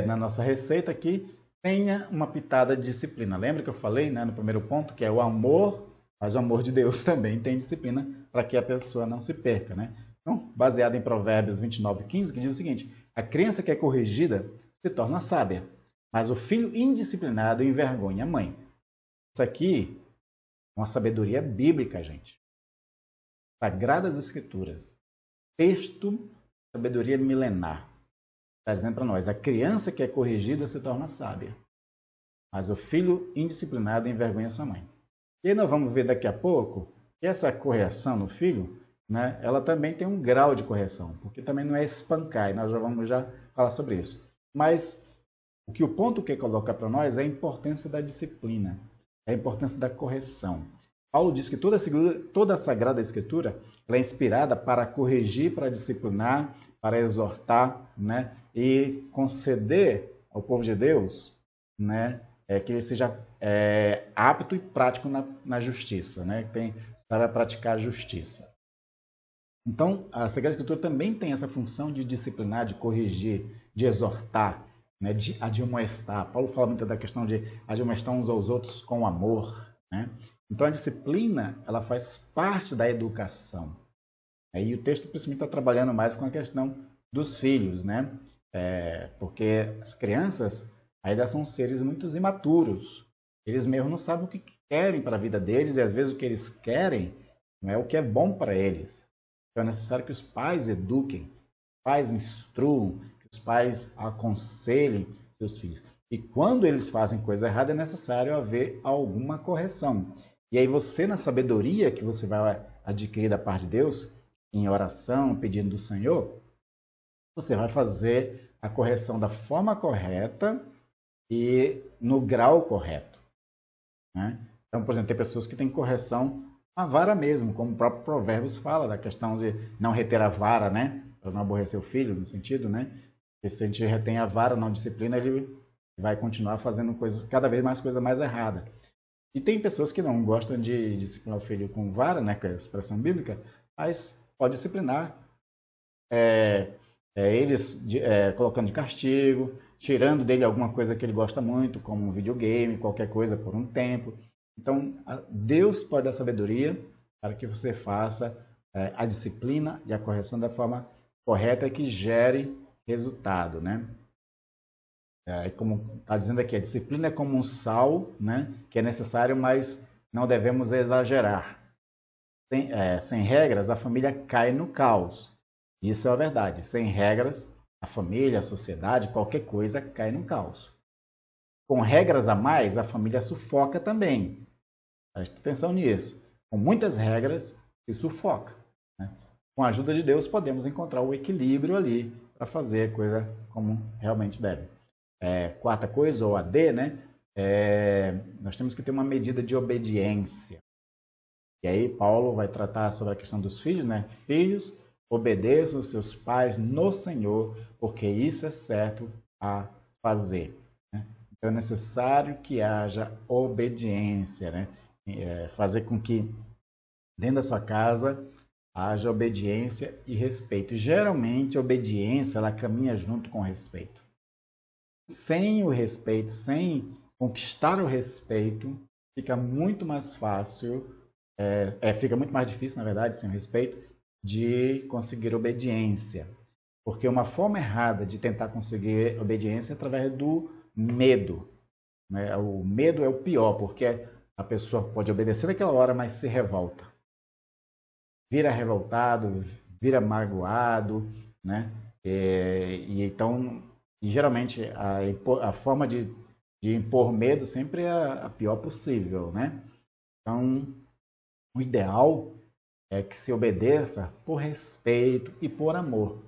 na nossa receita aqui, tenha uma pitada de disciplina. Lembra que eu falei, né, no primeiro ponto, que é o amor, mas o amor de Deus também tem disciplina para que a pessoa não se perca. Né? Então, baseado em Provérbios 29:15, que diz o seguinte: a criança que é corrigida se torna sábia, mas o filho indisciplinado envergonha a mãe. Isso aqui é uma sabedoria bíblica, gente. Sagradas Escrituras. Texto, sabedoria milenar. Está dizendo para nós: a criança que é corrigida se torna sábia, mas o filho indisciplinado envergonha sua mãe. E aí nós vamos ver daqui a pouco que essa correção no filho, né, ela também tem um grau de correção, porque também não é espancar, e nós já vamos falar sobre isso. Mas o ponto que coloca para nós é a importância da disciplina, a importância da correção. Paulo diz que toda a Sagrada Escritura ela é inspirada para corrigir, para disciplinar, para exortar, né, e conceder ao povo de Deus, né, que ele seja apto e prático na justiça, né, que saiba praticar a justiça. Então, a Sagrada Escritura também tem essa função de disciplinar, de corrigir, de exortar, né, de admoestar. Paulo fala muito da questão de admoestar uns aos outros com amor. Né? Então, a disciplina ela faz parte da educação. E o texto, principalmente, está trabalhando mais com a questão dos filhos, né? Porque as crianças ainda são seres muito imaturos. Eles mesmo não sabem o que querem para a vida deles e às vezes o que eles querem não é o que é bom para eles. Então é necessário que os pais eduquem, os pais instruam, que os pais aconselhem seus filhos. E quando eles fazem coisa errada, é necessário haver alguma correção. E aí você, na sabedoria que você vai adquirir da parte de Deus, em oração, pedindo do Senhor, você vai fazer a correção da forma correta e no grau correto, né? Então, por exemplo, tem pessoas que têm correção a vara mesmo, como o próprio Provérbios fala, da questão de não reter a vara, né? Para não aborrecer o filho, no sentido, né? Porque se a gente retém a vara, não disciplina, ele vai continuar fazendo cada vez mais coisa mais errada. E tem pessoas que não gostam de disciplinar o filho com vara, né? Que é a expressão bíblica, mas pode disciplinar. Eles colocando de castigo, tirando dele alguma coisa que ele gosta muito, como um videogame, qualquer coisa por um tempo. Então, Deus pode dar sabedoria para que você faça a disciplina e a correção da forma correta que gere resultado, né? Como está dizendo aqui, a disciplina é como um sal, né? Que é necessário, mas não devemos exagerar. Sem regras, a família cai no caos. Isso é a verdade. Sem regras, a família, a sociedade, qualquer coisa cai no caos. Com regras a mais, a família sufoca também. Preste atenção nisso. Com muitas regras, se sufoca, né? Com a ajuda de Deus, podemos encontrar o equilíbrio ali para fazer a coisa como realmente deve. Quarta coisa, ou a D, né? Nós temos que ter uma medida de obediência. E aí Paulo vai tratar sobre a questão dos filhos, né? Filhos, obedeçam os seus pais no Senhor, porque isso é certo a fazer, né? Então é necessário que haja obediência, né? Fazer com que dentro da sua casa haja obediência e respeito. E, geralmente a obediência ela caminha junto com o respeito. Sem o respeito, sem conquistar o respeito, fica muito mais fácil, fica muito mais difícil, na verdade, sem o respeito, de conseguir obediência. Porque uma forma errada de tentar conseguir obediência é através do medo, né? O medo é o pior, porque a pessoa pode obedecer naquela hora, mas se revolta. Vira revoltado, vira magoado, né? Então, geralmente, a forma de impor medo sempre é a pior possível, né? Então, o ideal é que se obedeça por respeito e por amor,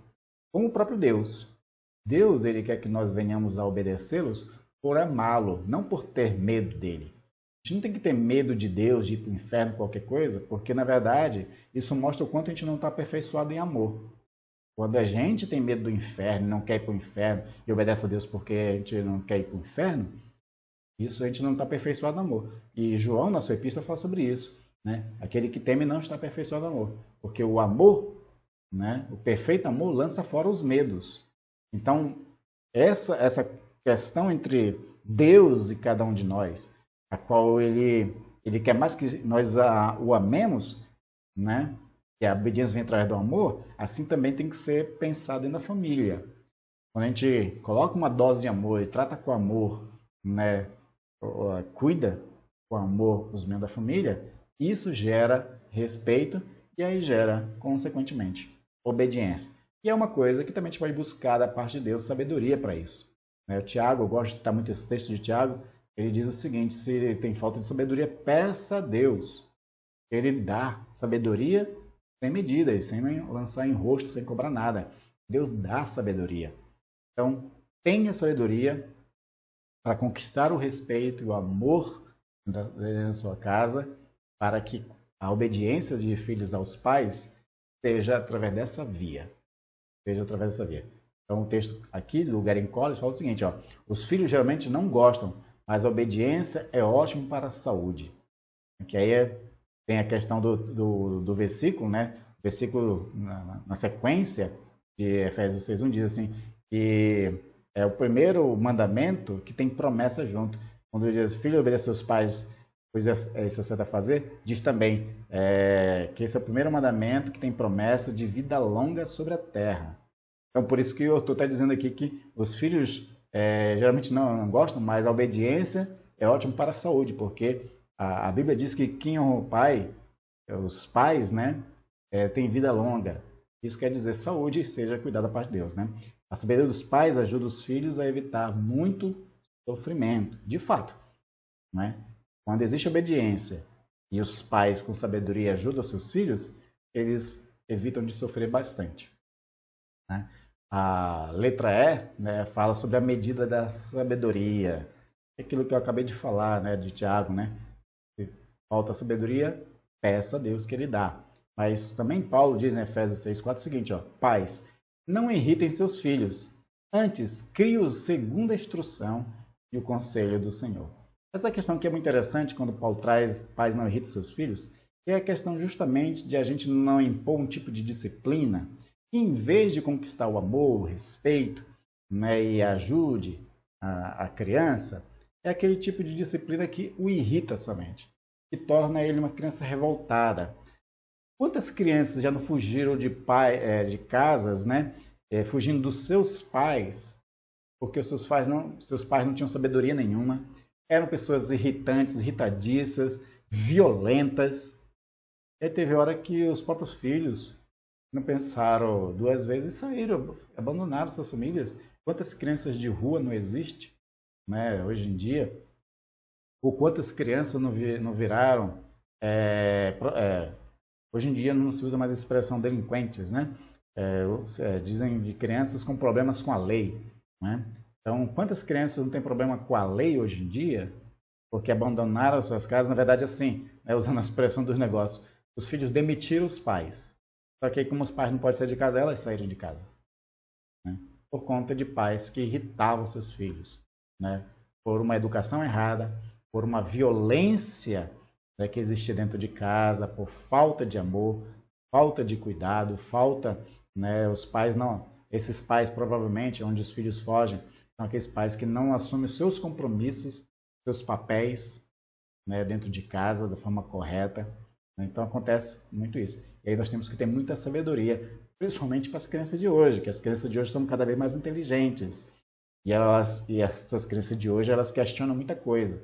como o próprio Deus. Deus, ele quer que nós venhamos a obedecê-los por amá-lo, não por ter medo dele. A gente não tem que ter medo de Deus, de ir para o inferno, qualquer coisa, porque, na verdade, isso mostra o quanto a gente não está aperfeiçoado em amor. Quando a gente tem medo do inferno, não quer ir para o inferno e obedece a Deus porque a gente não quer ir para o inferno, isso a gente não está aperfeiçoado no amor. E João, na sua epístola, fala sobre isso, né? Aquele que teme não está aperfeiçoado no amor. Porque o amor, né? O perfeito amor lança fora os medos. Então, essa questão entre Deus e cada um de nós, a qual ele quer mais que nós o amemos, né? Que a obediência vem através do amor, assim também tem que ser pensado dentro da família. Quando a gente coloca uma dose de amor e trata com amor, né? Cuida com amor os membros da família, isso gera respeito e aí gera, consequentemente, obediência. E é uma coisa que também a gente pode buscar da parte de Deus sabedoria para isso. O Tiago, eu gosto de citar muito esse texto de Tiago, ele diz o seguinte: se tem falta de sabedoria, peça a Deus. Ele dá sabedoria sem medida, e sem lançar em rosto, sem cobrar nada. Deus dá sabedoria. Então, tenha sabedoria para conquistar o respeito e o amor da sua casa, para que a obediência de filhos aos pais seja através dessa via. Então, o texto aqui do Gary Collins fala o seguinte: os filhos geralmente não gostam, mas a obediência é ótima para a saúde. Que aí tem a questão do versículo, né? O versículo na sequência de Efésios 6:1 diz assim, que é o primeiro mandamento que tem promessa junto. Quando diz, filho, obedeça aos seus pais, pois isso é certo a fazer, diz também que esse é o primeiro mandamento que tem promessa de vida longa sobre a terra. Então, por isso que eu estou dizendo aqui que os filhos geralmente não gostam, mas a obediência é ótima para a saúde, porque A Bíblia diz que quem honra o pai, os pais, né, tem vida longa. Isso quer dizer saúde, seja cuidado da parte de Deus, né? A sabedoria dos pais ajuda os filhos a evitar muito sofrimento, de fato, né? Quando existe obediência e os pais com sabedoria ajudam os seus filhos, eles evitam de sofrer bastante, né? A letra E, né, fala sobre a medida da sabedoria. Aquilo que eu acabei de falar, né, de Tiago, né? Se falta sabedoria, peça a Deus que ele dá. Mas também Paulo diz em Efésios 6:4 o seguinte, ó, pais, não irritem seus filhos, antes crie-os segundo a instrução e o conselho do Senhor. Essa questão que é muito interessante quando Paulo traz pais não irritem seus filhos, que é a questão justamente de a gente não impor um tipo de disciplina que, em vez de conquistar o amor, o respeito, né, e ajude a criança, é aquele tipo de disciplina que o irrita somente, que torna ele uma criança revoltada. Quantas crianças já não fugiram de casas, né, fugindo dos seus pais, porque os seus pais não tinham sabedoria nenhuma, eram pessoas irritantes, irritadiças, violentas. E teve hora que os próprios filhos não pensaram duas vezes e saíram, abandonaram suas famílias. Quantas crianças de rua não existem, né, hoje em dia? Ou quantas crianças não viraram... hoje em dia não se usa mais a expressão delinquentes, né? Dizem de crianças com problemas com a lei, né? Então, quantas crianças não têm problema com a lei hoje em dia porque abandonaram suas casas? Na verdade, assim, né, usando a expressão dos negócios, os filhos demitiram os pais. Só que aí, como os pais não podem sair de casa, elas saíram de casa, né? Por conta de pais que irritavam seus filhos, né? Por uma educação errada, por uma violência, né, que existia dentro de casa, por falta de amor, falta de cuidado, falta, né, os pais não... Esses pais, provavelmente, onde os filhos fogem, são aqueles pais que não assumem seus compromissos, seus papéis, né, dentro de casa da forma correta. Então acontece muito isso. E aí nós temos que ter muita sabedoria, principalmente para as crianças de hoje, que as crianças de hoje são cada vez mais inteligentes. E essas crianças de hoje, elas questionam muita coisa.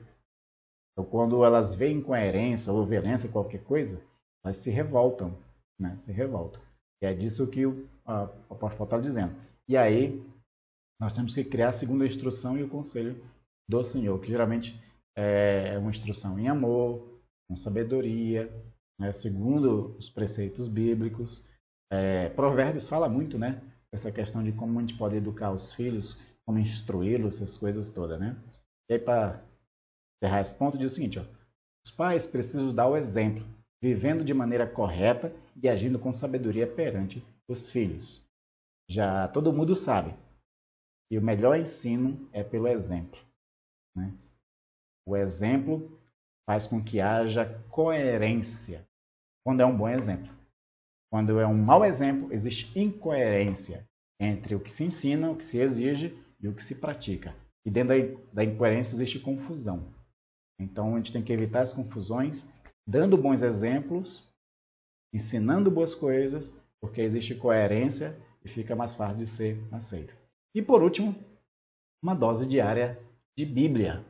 Então, quando elas veem incoerência ou violência em qualquer coisa, elas se revoltam, né? Se revoltam. E é disso que o apóstolo Paulo está dizendo. E aí, nós temos que criar segundo a instrução e o conselho do Senhor, que geralmente é uma instrução em amor, com sabedoria, né, segundo os preceitos bíblicos. Provérbios fala muito, né, essa questão de como a gente pode educar os filhos, como instruí-los, essas coisas todas, né? E aí, para encerrar esse ponto, diz o seguinte, ó, os pais precisam dar o exemplo, vivendo de maneira correta e agindo com sabedoria perante os filhos. Já todo mundo sabe, e o melhor ensino é pelo exemplo, né? O exemplo faz com que haja coerência quando é um bom exemplo. Quando é um mau exemplo, existe incoerência entre o que se ensina, o que se exige e o que se pratica. E dentro da incoerência existe confusão. Então a gente tem que evitar as confusões, dando bons exemplos, ensinando boas coisas, porque existe coerência e fica mais fácil de ser aceito. E por último, uma dose diária de Bíblia,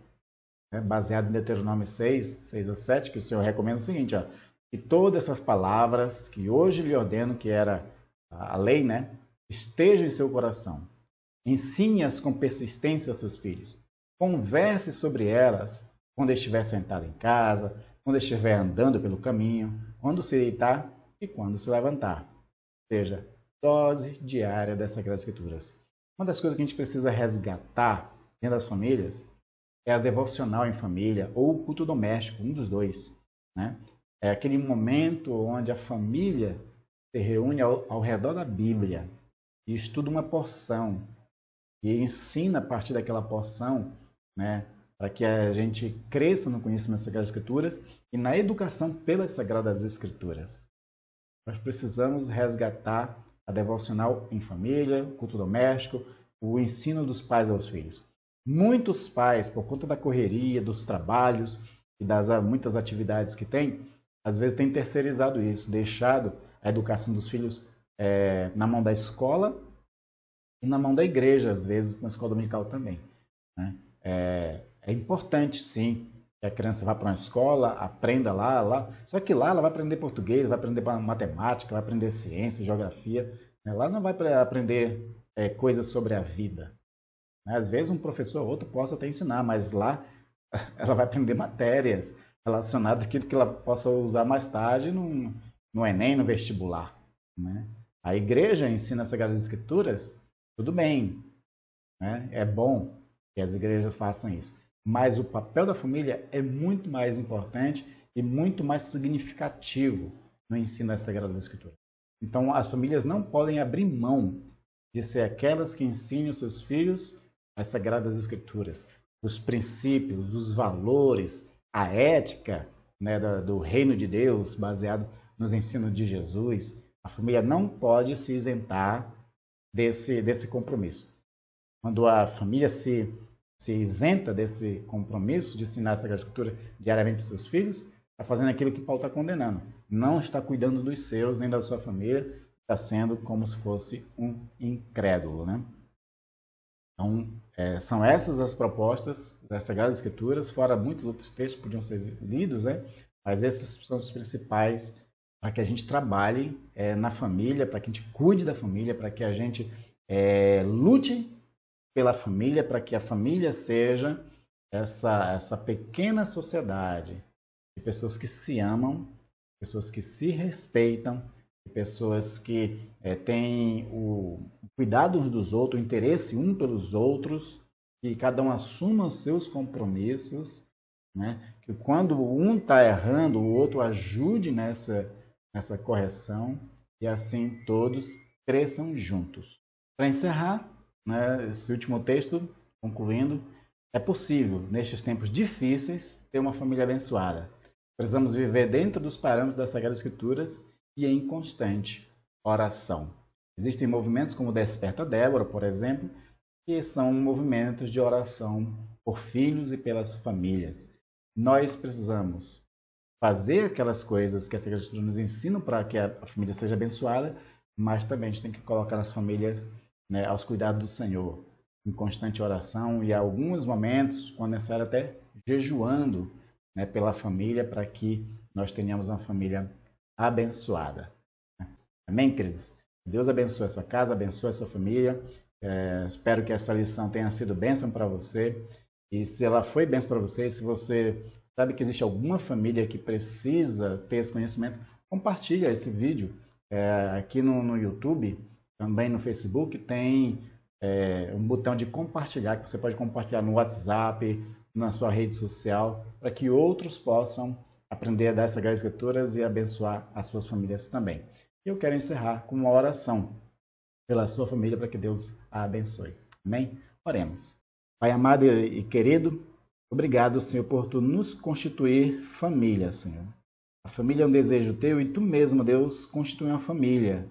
baseado em Deuteronômio 6:6-7, que o Senhor recomenda o seguinte, ó, que todas essas palavras que hoje lhe ordeno, que era a lei, né, estejam em seu coração. Ensine-as com persistência aos seus filhos. Converse sobre elas quando estiver sentado em casa, quando estiver andando pelo caminho, quando se deitar e quando se levantar. Ou seja, dose diária das Sagradas Escrituras. Uma das coisas que a gente precisa resgatar dentro das famílias é a devocional em família ou o culto doméstico, um dos dois, né? É aquele momento onde a família se reúne ao redor da Bíblia e estuda uma porção e ensina a partir daquela porção, né, para que a gente cresça no conhecimento das Sagradas Escrituras e na educação pelas Sagradas Escrituras. Nós precisamos resgatar a devocional em família, o culto doméstico, o ensino dos pais aos filhos. Muitos pais, por conta da correria, dos trabalhos e das muitas atividades que têm, às vezes têm terceirizado isso, deixado a educação dos filhos na mão da escola e na mão da igreja, às vezes com a escola dominical também, né? É importante, sim, que a criança vá para uma escola, aprenda lá. Só que lá ela vai aprender português, vai aprender matemática, vai aprender ciência, geografia. Né? Lá não vai aprender coisas sobre a vida. Né? Às vezes um professor ou outro possa até ensinar, mas lá ela vai aprender matérias relacionadas àquilo que ela possa usar mais tarde no Enem, no vestibular. Né? A igreja ensina as Sagradas Escrituras, tudo bem, né? É bom que as igrejas façam isso. Mas o papel da família é muito mais importante e muito mais significativo no ensino das Sagradas Escrituras. Então, as famílias não podem abrir mão de ser aquelas que ensinem os seus filhos as Sagradas Escrituras, os princípios, os valores, a ética, né, do reino de Deus, baseado nos ensinos de Jesus. A família não pode se isentar desse compromisso. Quando a família se isenta desse compromisso de ensinar a Sagrada Escritura diariamente para os seus filhos, está fazendo aquilo que Paulo está condenando. Não está cuidando dos seus, nem da sua família, está sendo como se fosse um incrédulo. Né? Então, são essas as propostas das Sagradas Escrituras, fora muitos outros textos que podiam ser lidos, né? Mas esses são os principais para que a gente trabalhe na família, para que a gente cuide da família, para que a gente lute pela família, para que a família seja essa pequena sociedade de pessoas que se amam, pessoas que se respeitam, pessoas que têm o cuidado uns dos outros, o interesse um pelos outros, que cada um assuma os seus compromissos, né? Que quando um está errando, o outro ajude nessa correção e assim todos cresçam juntos. Para encerrar, né, esse último texto, concluindo, é possível, nestes tempos difíceis, ter uma família abençoada. Precisamos viver dentro dos parâmetros das Sagradas Escrituras e em constante oração. Existem movimentos como o Desperta Débora, por exemplo, que são movimentos de oração por filhos e pelas famílias. Nós precisamos fazer aquelas coisas que a Sagrada Escritura nos ensina para que a família seja abençoada, mas também a gente tem que colocar as famílias, né, aos cuidados do Senhor, em constante oração e, em alguns momentos, quando necessário, até jejuando, né, pela família, para que nós tenhamos uma família abençoada. Amém, queridos? Deus abençoe a sua casa, abençoe a sua família. Espero que essa lição tenha sido bênção para você. E se ela foi bênção para você, se você sabe que existe alguma família que precisa ter esse conhecimento, compartilha esse vídeo. Aqui no YouTube, também no Facebook, tem um botão de compartilhar, que você pode compartilhar no WhatsApp, na sua rede social, para que outros possam aprender das Sagradas Escrituras e abençoar as suas famílias também. E eu quero encerrar com uma oração pela sua família, para que Deus a abençoe. Amém? Oremos. Pai amado e querido, obrigado, Senhor, por Tu nos constituir família, Senhor. A família é um desejo Teu e Tu mesmo, Deus, constitui uma família,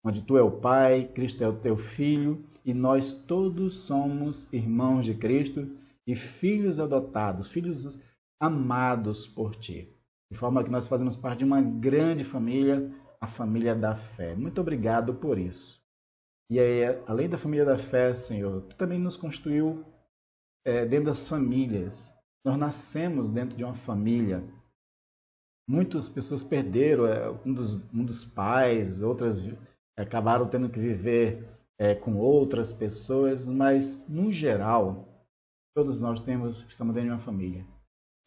onde Tu é o Pai, Cristo é o Teu Filho e nós todos somos irmãos de Cristo e filhos adotados, filhos amados por Ti. De forma que nós fazemos parte de uma grande família, a família da fé. Muito obrigado por isso. E aí, além da família da fé, Senhor, Tu também nos constituiu dentro das famílias. Nós nascemos dentro de uma família. Muitas pessoas perderam um dos pais, outras acabaram tendo que viver com outras pessoas, mas, no geral, todos nós estamos dentro de uma família.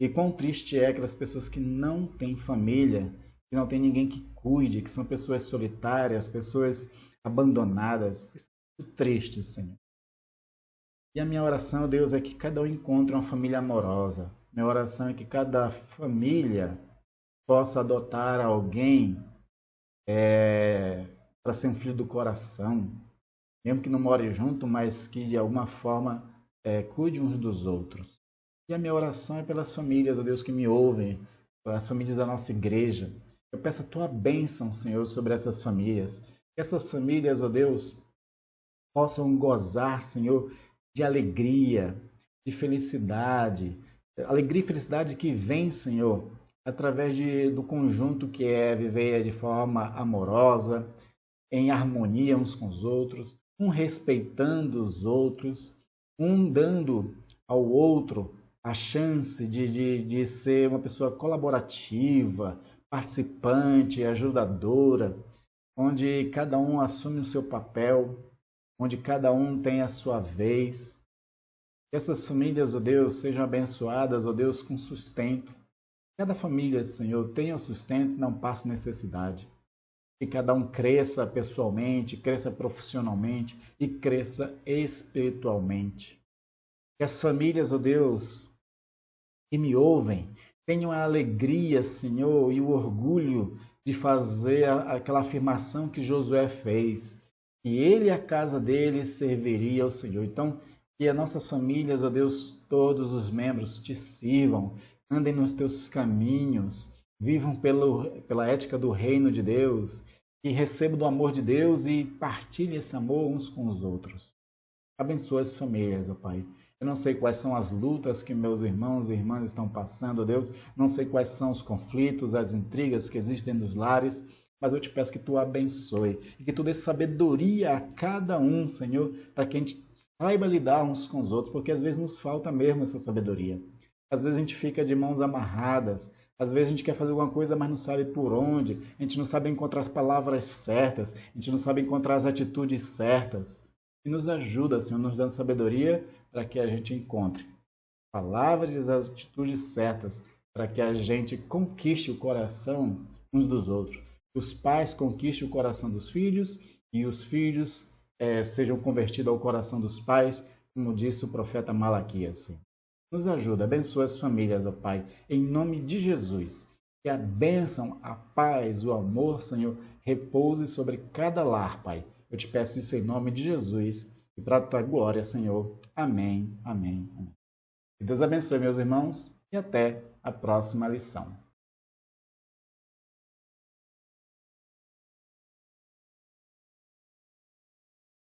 E quão triste é aquelas pessoas que não têm família, que não tem ninguém que cuide, que são pessoas solitárias, pessoas abandonadas. Isso é muito triste, Senhor. E a minha oração, Deus, é que cada um encontre uma família amorosa. Minha oração é que cada família possa adotar alguém para ser um filho do coração, mesmo que não more junto, mas que de alguma forma cuide uns dos outros. E a minha oração é pelas famílias, ó Deus, que me ouvem, pelas famílias da nossa igreja. Eu peço a Tua bênção, Senhor, sobre essas famílias. Que essas famílias, ó Deus, possam gozar, Senhor, de alegria, de felicidade. Alegria e felicidade que vem, Senhor, através do conjunto que é viver de forma amorosa, em harmonia uns com os outros, um respeitando os outros, um dando ao outro a chance de ser uma pessoa colaborativa, participante, ajudadora, onde cada um assume o seu papel, onde cada um tem a sua vez. Que essas famílias, ó Deus, sejam abençoadas, ó Deus, com sustento. Cada família, Senhor, tenha o sustento, não passe necessidade. Que cada um cresça pessoalmente, cresça profissionalmente e cresça espiritualmente. Que as famílias, ó Deus, que me ouvem, tenham a alegria, Senhor, e o orgulho de fazer aquela afirmação que Josué fez, que ele e a casa dele serviria ao Senhor. Então, que as nossas famílias, ó Deus, todos os membros te sirvam, andem nos teus caminhos, vivam pela ética do reino de Deus, que recebam do amor de Deus e partilhem esse amor uns com os outros. Abençoa as famílias, ó Pai. Eu não sei quais são as lutas que meus irmãos e irmãs estão passando, ó Deus. Não sei quais são os conflitos, as intrigas que existem nos lares, mas eu te peço que tu abençoe e que tu dê sabedoria a cada um, Senhor, para que a gente saiba lidar uns com os outros, porque às vezes nos falta mesmo essa sabedoria. Às vezes a gente fica de mãos amarradas, às vezes a gente quer fazer alguma coisa, mas não sabe por onde, a gente não sabe encontrar as palavras certas, a gente não sabe encontrar as atitudes certas. E nos ajuda, Senhor, nos dando sabedoria para que a gente encontre palavras e as atitudes certas, para que a gente conquiste o coração uns dos outros. Os pais conquistem o coração dos filhos e os filhos sejam convertidos ao coração dos pais, como disse o profeta Malaquias. Nos ajuda, abençoa as famílias, ó Pai, em nome de Jesus. Que a bênção, a paz, o amor, Senhor, repouse sobre cada lar, Pai. Eu te peço isso em nome de Jesus e para a tua glória, Senhor. Amém, amém, amém. Que Deus abençoe, meus irmãos, e até a próxima lição.